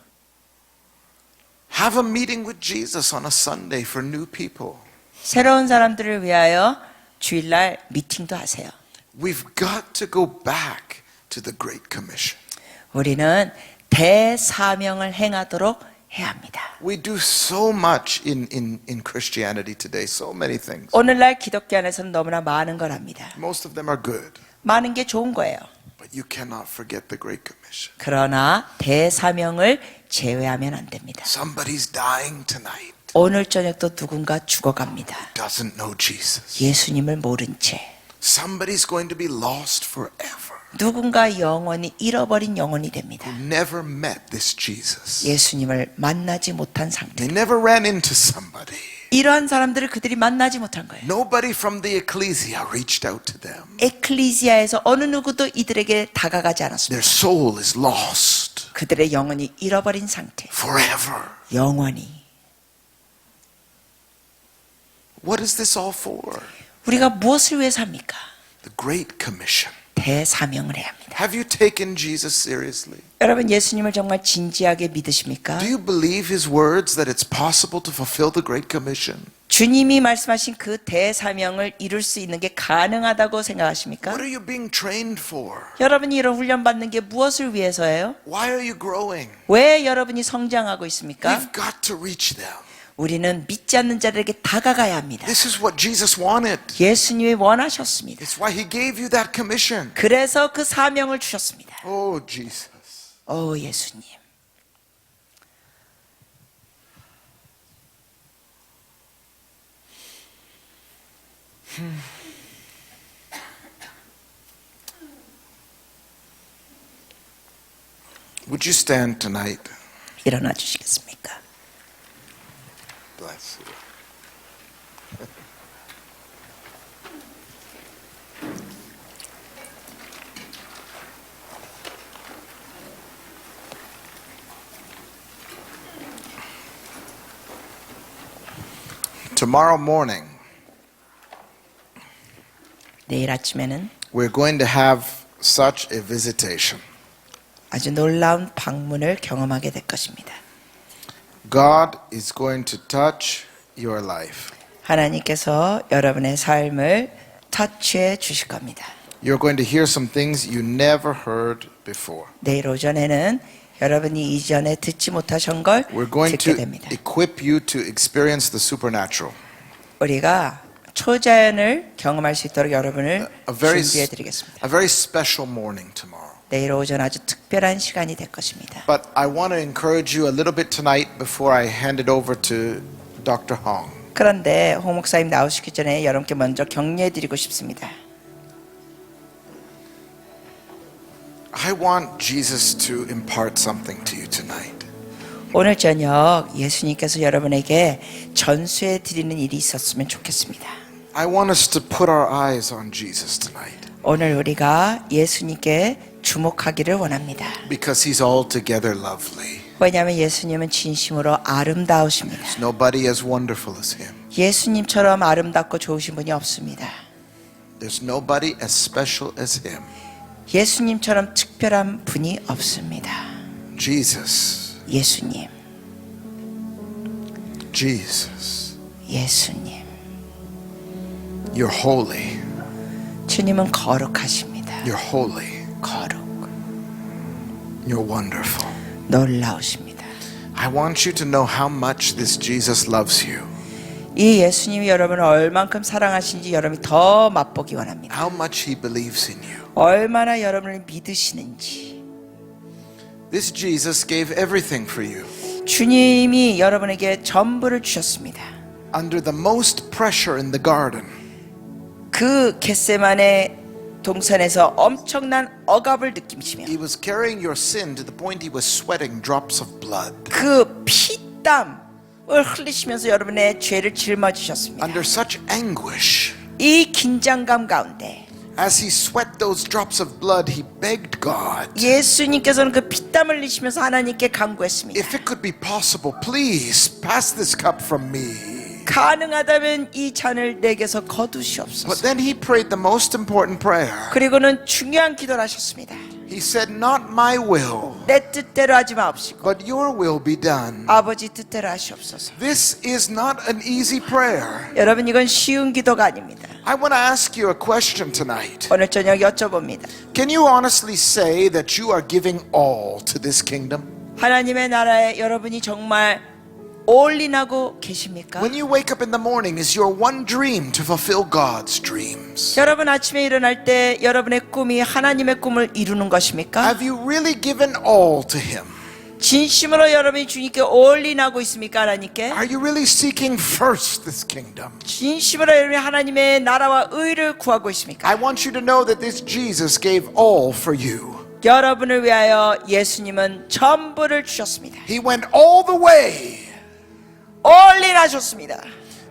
Have a meeting with Jesus on a Sunday for new people. 새로운 사람들을 위하여 주일날 미팅도 하세요. We've got to go back to the Great Commission. 우리는 대사명을 행하도록 해야 합니다. We do so much in Christianity today, so many things. 오늘날 기독교 안에서는 너무나 많은 걸 합니다. Most of them are good, 많은 게 좋은 거예요. but you cannot forget the Great Commission. 그러나 대사명을 제외하면 안 됩니다. Somebody's dying tonight, 오늘 저녁도 누군가 죽어갑니다. doesn't know Jesus. 예수님을 모른 채. Somebody's going to be lost forever, 누군가 영원히 잃어버린 영혼이 됩니다. never met this Jesus. 예수님을 만나지 못한 상태. They never ran into somebody. 이러한 사람들을 그들이 만나지 못한 거예요. Nobody from the ecclesia reached out to them. 에클리시아에서 어느 누구도 이들에게 다가가지 않았습니다. Their soul is lost 그들의 영혼이 잃어버린 상태. forever. 영원히. What is this all for? 우리가 무엇을 위해서 합니까? The Great Commission. 대사명을 해야 합니다. Have you taken Jesus seriously? 여러분 예수님을 정말 진지하게 믿으십니까? Do you believe his words that it's possible to fulfill the Great Commission? 주님이 말씀하신 그 대사명을 이룰 수 있는 게 가능하다고 생각하십니까? What are you being trained for? 여러분이 이런 훈련 받는 게 무엇을 위해서예요? Why are you growing? 왜 여러분이 성장하고 있습니까? We've got to reach them. 우리는 믿지 않는 자들에게 다가가야 합니다. This is what Jesus wanted. 예수님이 원하셨습니다. It's why he gave you that commission. 그래서 그 사명을 주셨습니다. Oh, Jesus. 오 예수님. Would you stand tonight? 일어나 주시겠습니까? Bless you. tomorrow morning, 내일 아침에는 we're going to have such a visitation. 아주 놀라운 방문을 경험하게 될 것입니다. God is going to touch your life. 하나님께서 여러분의 삶을 터치해 주실 겁니다. You're going to hear some things you never heard before. 내일 오전에는 여러분이 이전에 듣지 못하신 걸 We're going 듣게 to 됩니다. equip you to experience the supernatural. 우리가 초자연을 경험할 수 있도록 여러분을 A very, 준비해 드리겠습니다. a very special morning tomorrow. 내일 오전 아주 특별한 시간이 될 것입니다. But I want to encourage you a little bit tonight before I hand it over to Dr. Hong. 그런데 홍 목사님 나오시기 전에 여러분께 먼저 격려해 드리고 싶습니다. I want Jesus to impart something to you tonight. 오늘 저녁 예수님께서 여러분에게 전수해 드리는 일이 있었으면 좋겠습니다. I want us to put our eyes on Jesus tonight 오늘 우리가 예수님께 주목하기를 원합니다. because he's altogether lovely. 왜냐하면 예수님은 진심으로 아름다우십니다. There's nobody as wonderful as him. 예수님처럼 아름답고 좋으신 분이 없습니다. There's nobody as special as him. 예수님처럼 특별한 분이 없습니다. Jesus. 예수님, Jesus. 예수님. You're holy. 주님은 거룩하십니다. You're holy. 거룩, You're wonderful. 놀라우십니다. I want you to know how much this Jesus loves you. 이 예수님이 여러분을 얼만큼 사랑하신지 여러분이 더 맛보기 원합니다. How much he believes in you. 얼마나 여러분을 믿으시는지. This Jesus gave everything for you. 주님이 여러분에게 전부를 주셨습니다. Under the most pressure in the garden. 그 겟세마네 동산에서 엄청난 억압을 느끼시며 He was carrying your sin to the point he was sweating drops of blood. 그 피땀을 흘리시면서 여러분의 죄를 짊어지셨습니다. Under such anguish, 이 긴장감 가운데 as he sweat those drops of blood, he begged God, 예수님께서는 그 피땀 흘리시면서 하나님께 간구했습니다. if it could be possible, please pass this cup from me. 가능하다면 이 잔을 내게서 But 거두시옵소서. then he prayed the most important prayer. 그리고는 중요한 기도를 하셨습니다. He said, not my will, 내 뜻대로 하지 마옵시고 but your will be done. 아버지 뜻대로 하시옵소서. This is not an easy prayer. 여러분 이건 쉬운 기도가 아닙니다. I want to ask you a question tonight. 오늘 저녁 여쭤봅니다. Can you honestly say that you are giving all to this kingdom? 하나님의 나라에 여러분이 정말 올인하고 계십니까? When you wake up in the morning, is your one dream to fulfill God's dreams? 여러분 아침에 일어날 때 여러분의 꿈이 하나님의 꿈을 이루는 것입니까? Have you really given all to Him? 진심으로 여러분이 주님께 올인하고 있습니까? 하나님께? Are you really seeking first this kingdom? 진심으로 여러분이 하나님의 나라와 의를 구하고 있습니까? I want you to know that this Jesus gave all for you. 여러분을 위하여 예수님은 전부를 주셨습니다. He went all the way. 올인하셨습니다.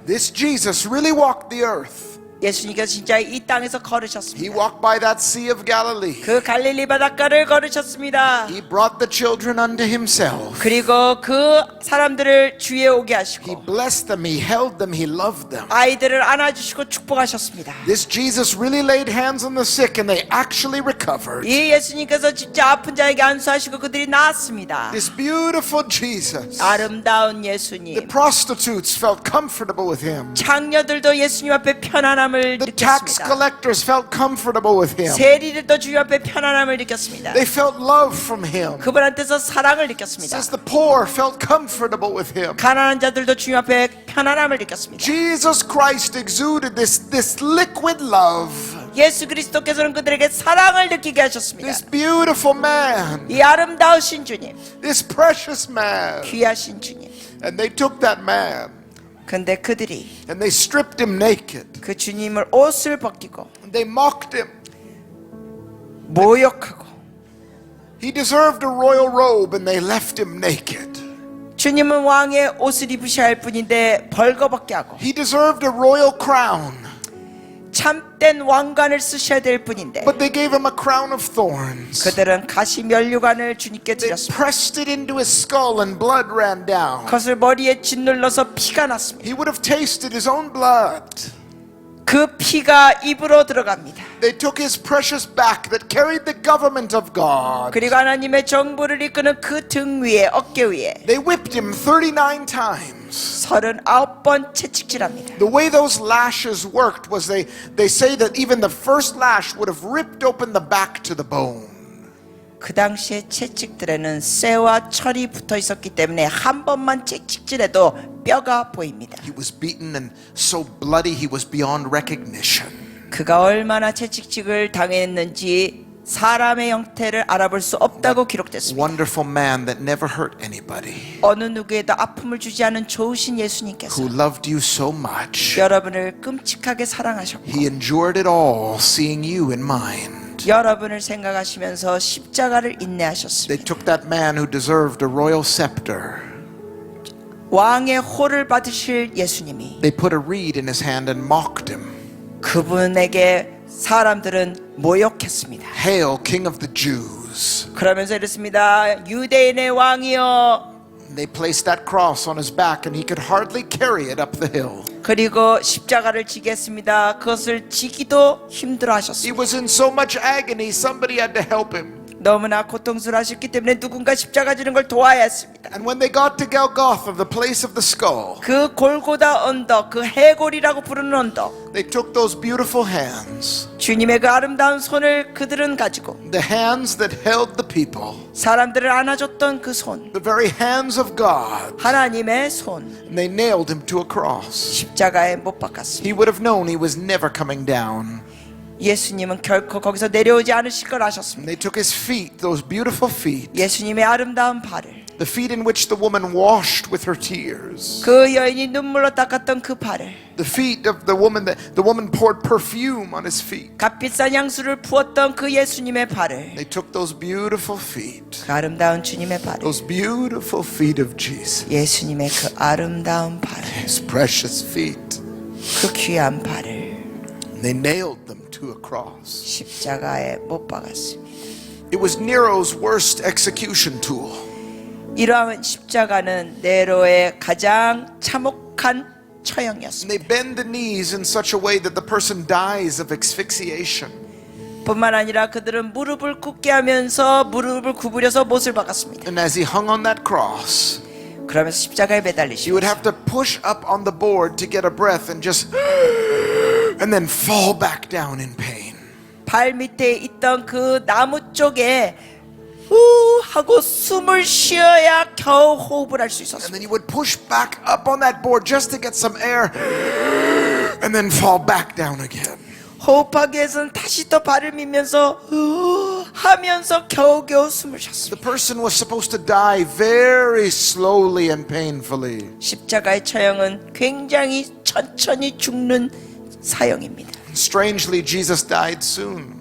This Jesus really walked the earth. 예수님께서 진짜 이 땅에서 He 걸으셨습니다. walked by that Sea of Galilee. 그 갈릴리 바닷가를 걸으셨습니다. He brought the children unto Himself. 그리고 그 사람들을 주위에 오게 He 하시고 blessed them, He held them, He loved them. 아이들을 안아주시고 축복하셨습니다. This Jesus really laid hands on the sick and they actually recovered. 이 예수님께서 진짜 아픈 자에게 안수하시고 그들이 나았습니다. This beautiful Jesus. 아름다운 The 예수님. prostitutes felt comfortable with Him. 장녀들도 예수님 앞에 편안함을 The tax 느꼈습니다. collectors felt comfortable with Him. 세리들도 주님 앞에 편안함을 느꼈습니다. They felt love from Him. 그분한테서 사랑을 느꼈습니다. Says the poor felt comfortable with Him. 가난한 자들도 주님 앞에 편안함을 느꼈습니다. Jesus Christ exuded this liquid love. 예수 그리스도께서는 그들에게 사랑을 느끼게 하셨습니다. This beautiful man. 이 아름다우신 주님, This precious man. 귀하신 주님. And they took that man 근데 그들이 and they stripped him naked. 그 주님을 옷을 벗기고 And they mocked him. 모욕하고 He deserved a royal robe and they left him naked. 주님은 왕의 옷을 입으셔야 할 뿐인데 벌거벗게 하고 He deserved a royal crown. 참된 왕관을 쓰셔야 될 분인데 But they gave him a crown of thorns. 그들은 가시 면류관을 주님께 They 드렸습니다. pressed it into his skull and blood ran down. 그것을 머리에 짓눌러서 피가 났습니다. He would have tasted his own blood. 그 피가 입으로 들어갑니다. They took his precious back that carried the government of God. 그리고 하나님의 정부를 이끄는 그 등 위에 어깨 위에 They whipped him 39 times. 39번 채찍질합니다. The way those lashes worked was they say that even the first lash would have ripped open the back to the bone. 그 당시에 채찍들에는 쇠와 철이 붙어 있었기 때문에 한 번만 채찍질해도 뼈가 보입니다. He was beaten and so bloody he was beyond recognition. 그가 얼마나 채찍질을 당했는지 사람의 형태를 알아볼 수 없다고 기록됐습니다. Wonderful man that never hurt anybody. 어느 누구에도 아픔을 주지 않은 좋으신 예수님께서 Who loved you so much. 여러분을 끔찍하게 사랑하셨고 He endured it all, seeing you in mind. 여러분을 생각하시면서 십자가를 They 인내하셨습니다. took that man who deserved a royal scepter. 왕의 호를 받으실 예수님이 They put a reed in his hand and mocked him. 그분에게 사람들은 모욕했습니다. Hail, King of the Jews. 그러면서 이랬습니다. 유대인의 왕이여. They placed that cross on his back and he could hardly carry it up the hill. 그리고 십자가를 지겠습니다. 그것을 지기도 힘들어 He 하셨습니다. was in so much agony, somebody had to help him. 너무나 고통스러우셨기 때문에 누군가 십자가 지는 걸 도와야 했습니다. And when they got to Golgotha, the place of the skull, 그 골고다 언덕, 그 해골이라고 부르는 언덕, they took those beautiful hands, 주님의 그 아름다운 손을 그들은 가지고 the hands that held the people, 사람들을 안아줬던 그 손, the very hands of God, 하나님의 손, and they nailed him to a cross. 십자가에 못 박았습니다. He would have known he was never coming down. 예수님은 결코 거기서 내려오지 않으실 걸 And 아셨습니다. they took his feet, those beautiful feet, 예수님의 아름다운 발을, the feet in which the woman washed with her tears, 그 여인이 눈물로 닦았던 그 발을, the feet of the woman that the woman poured perfume on his feet. 값비싼 향수를 부었던 그 예수님의 발을, They took those beautiful feet, 그 아름다운 주님의 발을, those beautiful feet of Jesus, 예수님의 그 아름다운 발을, his precious feet, 그 귀한 발을 and they nailed them to a cross. 십자가에 못 박았습니다. It was Nero's worst execution tool. 이러한 십자가는 네로의 가장 참혹한 처형이었습니다. And they bend the knees in such a way that the person dies of asphyxiation. 뿐만 아니라 그들은 무릎을 꿇게 하면서 무릎을 구부려서 못을 박았습니다. And as he hung on that cross, 그러면서 십자가에 he 매달리시고 would have to push up on the board to get a breath and just and then fall back down in pain. 발 밑에 있던 그 나무 쪽에 후 하고 숨을 쉬어야 겨우 호흡을 할 수 And 있었습니다. then he would push back up on that board just to get some air and then fall back down again. 호흡하기 위해서는 다시 또 발을 밀면서 하면서 겨우겨우 숨을 The 쉬었습니다. person was supposed to die very slowly and painfully. 십자가의 처형은 굉장히 천천히 죽는 사형입니다. Strangely, Jesus died soon.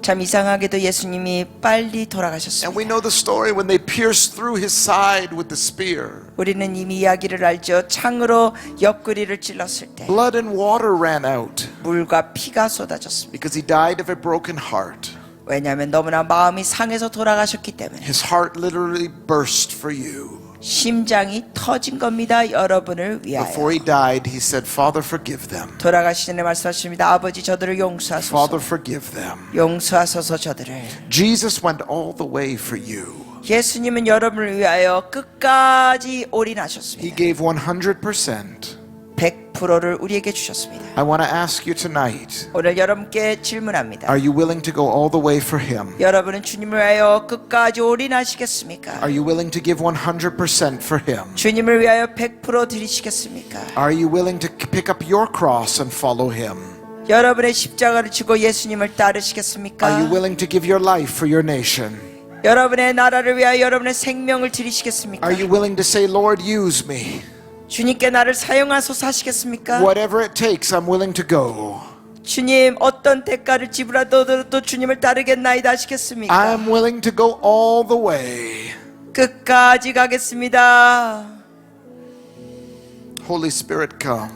참 이상하게도 예수님이 빨리 And 돌아가셨습니다. we know the story when they pierced through his side with the spear. 우리는 이미 이야기를 알죠. 창으로 옆구리를 찔렀을 때 Blood and water ran out 물과 피가 쏟아졌습니다. because he died of a broken heart. 왜냐하면 너무나 마음이 상해서 돌아가셨기 때문에 His heart literally burst for you. 심장이 터진 겁니다. 여러분을 Before 위하여. he died, he said, Father, forgive them. 돌아가시 전에 말씀하십니다. 아버지 저들을 용서하소서. Father, forgive them. 용서하소서 저들을. Jesus went all the way for you. 예수님은 여러분을 위하여 끝까지 He 올인하셨습니다. gave 100%. 100%를 우리에게 주셨습니다. I want to ask you tonight, 오늘 여러분께 질문합니다. are you willing to go all the way for him? 여러분은 주님을 위하여 끝까지 올인하시겠습니까? Are you willing to give 100% for him? 주님을 위하여 100% 드리시겠습니까? Are you willing to pick up your cross and follow him? 여러분의 십자가를 지고 예수님을 따르시겠습니까? Are you willing to give your life for your nation? 여러분의 나라를 위하여 여러분의 생명을 드리시겠습니까? Are you willing to say, Lord, use me? 주님께 나를 사용하소서 하시겠습니까? Whatever it takes, I'm willing to go. 주님 어떤 대가를 지불하더라도 주님을 따르겠나이다 하시겠습니까? I'm willing to go all the way. 끝까지 가겠습니다. Holy Spirit, come.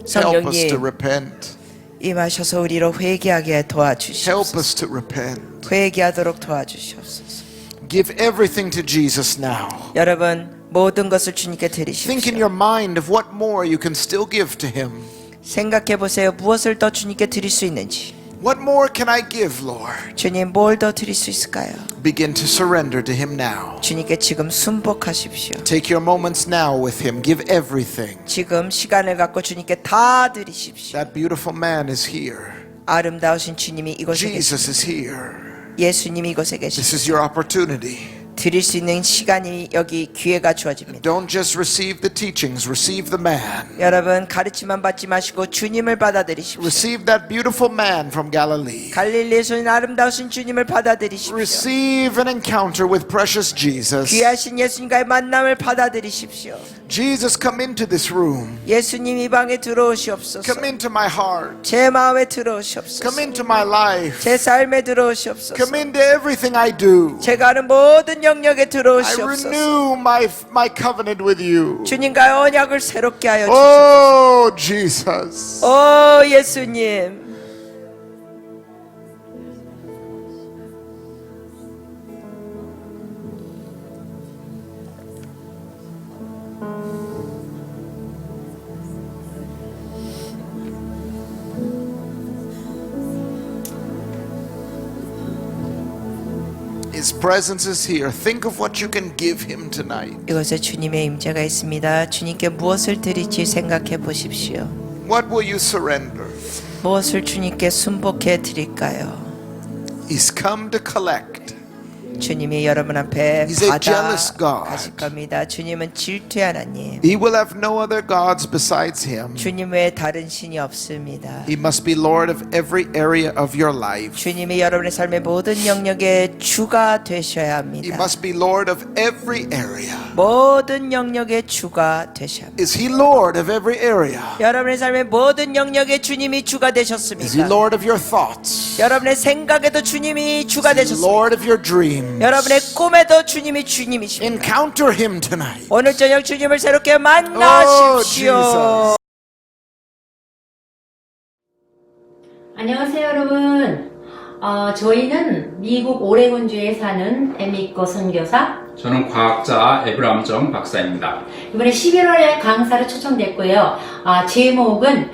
Help us to 성령님 repent. 임하셔서 우리로 회개하게 Help 도와주시옵소서. us to repent. 회개하도록 도와주시옵소서. Give everything to Jesus now. 여러분 모든 것을 주님께 Think in 드리십시오. your mind of what more you can still give to Him. 생각해 보세요. 무엇을 더 주님께 드릴 수 있는지. What more can I give, Lord? 주님 뭘 더 드릴 수 있을까요? Begin to surrender to Him now. 주님께 지금 순복하십시오. Take your moments now with Him. Give everything. 지금 시간을 갖고 주님께 다 드리십시오. That beautiful man is here. 아름다우신 주님이 이곳에 Jesus 계십니다. is here. 예수님이 이곳에 This 계십니다. is your opportunity. 드릴 수 있는 시간이 여기 기회가 주어집니다. Don't just receive the teachings, receive the man. 여러분 가르침만 받지 마시고 주님을 받아들이십시오. Receive that beautiful man from Galilee. 갈릴리에서 아름다우신 주님을 받아들이십시오. Receive an encounter with precious Jesus. 귀하신 예수님과의 만남을 받아들이십시오. Jesus, come into this room. 예수님 이 방에 들어오시옵소서. Come into my heart. 제 마음에 들어오시옵소서. Come into my life. 제 삶에 들어오시옵소서. Come into everything I do. 제가 하는 모든 영역에 I 들어오시옵소서. renew my covenant with you. 주님과의 언약을 새롭게 하여 주시옵소서. Oh, Jesus. 오 예수님. His presence is here. Think of what you can give Him tonight. 이곳에 주님의 임재가 있습니다. 주님께 무엇을 드릴지 생각해 보십시오. What will you surrender? 무엇을 주님께 순복해 드릴까요? He's come to collect. 주님이 여러분 앞에 He's a jealous 받아 God. 가실 겁니다. 주님은 질투의 하나님. He will have no other gods besides Him. 주님 외에 다른 신이 없습니다. He must be Lord of every area of your life. 주님이 여러분의 삶의 모든 영역의 주가 되셔야 He 합니다. must be Lord of every area. 모든 영역의 주가 되셔야 합니다. Is He Lord of every area? 여러분의 삶의 모든 영역의 주님이 주가 Is He 되셨습니까? Lord of your thoughts? 여러분의 생각에도 주님이 주가 Is He 되셨습니다. Lord of your dreams? 여러분의 꿈에도 주님이 주님이십니다. Encounter Him tonight. 오늘 저녁 주님을 새롭게 Oh, 만나십시오. Jesus. 안녕하세요, 여러분. 저희는 미국 오레곤주에 사는 에미코 선교사, 저는 과학자 에브라함정 박사입니다. 이번에 11월에 강사로 초청됐고요. 제목은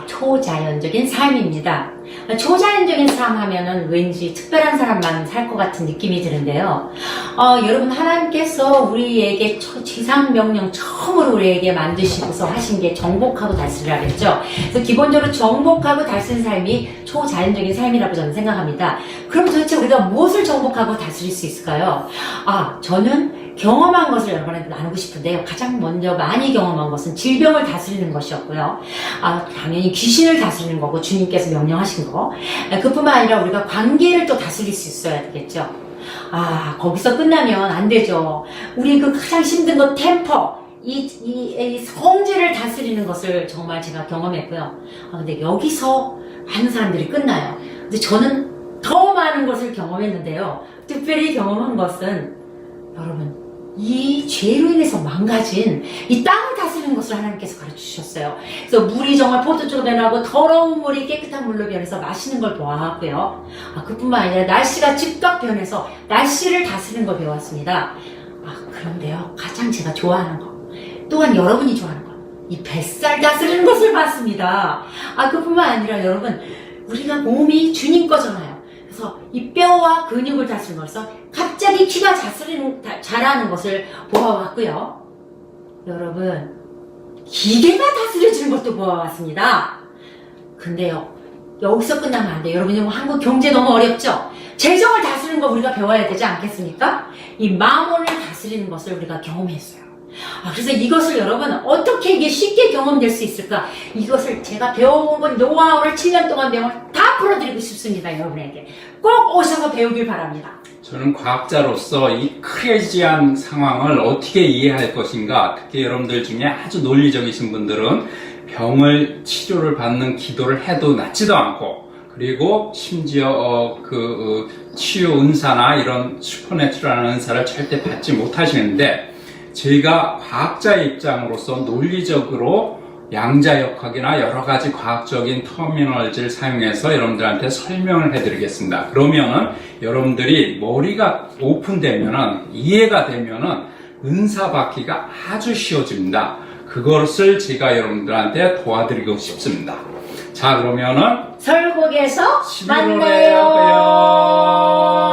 초자연적인 삶입니다. 초자연적인 삶 하면은 왠지 특별한 사람만 살 것 같은 느낌이 드는데요. 여러분, 하나님께서 우리에게 지상명령 처음으로 우리에게 만드시고서 하신 게 정복하고 다스리라 그랬죠. 그래서 기본적으로 정복하고 다스린 삶이 초자연적인 삶이라고 저는 생각합니다. 그럼 도대체 우리가 무엇을 정복하고 다스릴 수 있을까요? 저는 경험한 것을 여러분한테 나누고 싶은데요. 가장 먼저 많이 경험한 것은 질병을 다스리는 것이었고요. 당연히 귀신을 다스리는 거고 주님께서 명령하신 거. 그뿐만 아니라 우리가 관계를 또 다스릴 수 있어야 되겠죠. 거기서 끝나면 안 되죠. 우리 그 가장 힘든 거 템퍼, 이 성질을 다스리는 것을 정말 제가 경험했고요. 근데 여기서 많은 사람들이 끝나요. 근데 저는 더 많은 것을 경험했는데요. 특별히 경험한 것은 여러분, 이 죄로 인해서 망가진 이 땅을 다스리는 것을 하나님께서 가르쳐주셨어요. 그래서 물이 정말 포도주로 변하고 더러운 물이 깨끗한 물로 변해서 마시는 걸 보았고요. 그뿐만 아니라 날씨가 즉각 변해서 날씨를 다스리는 걸 배웠습니다. 그런데요, 가장 제가 좋아하는 거, 또한 여러분이 좋아하는 거, 이 뱃살 다스리는 것을 봤습니다. 그뿐만 아니라 여러분, 우리가 몸이 주님 거잖아요. 그래서 이 뼈와 근육을 다스리는 것에서 갑자기 키가 자라는 것을 보아왔고요. 여러분, 기계가 다스려지는 것도 보아왔습니다. 근데요, 여기서 끝나면 안 돼요. 여러분, 한국 경제 너무 어렵죠? 재정을 다스리는 거 우리가 배워야 되지 않겠습니까? 이 마몬을 다스리는 것을 우리가 경험했어요. 그래서 이것을 여러분 어떻게 이게 쉽게 경험될 수 있을까? 이것을 제가 배워온 건 노하우를 7년 동안 배운 다 풀어드리고 싶습니다. 여러분에게 꼭 오셔서 배우길 바랍니다. 저는 과학자로서 이 크레이지한 상황을 어떻게 이해할 것인가, 특히 여러분들 중에 아주 논리적이신 분들은 병을 치료를 받는 기도를 해도 낫지도 않고, 그리고 심지어 치유 은사나 이런 슈퍼내추럴한 은사를 절대 받지 못하시는데, 저희가 과학자의 입장으로서 논리적으로 양자역학이나 여러 가지 과학적인 터미널지를 사용해서 여러분들한테 설명을 해드리겠습니다. 그러면은 여러분들이 머리가 오픈되면은 이해가 되면은 은사 받기가 아주 쉬워집니다. 그것을 제가 여러분들한테 도와드리고 싶습니다. 자, 그러면은 설국에서 11월에 만나요. 봬요.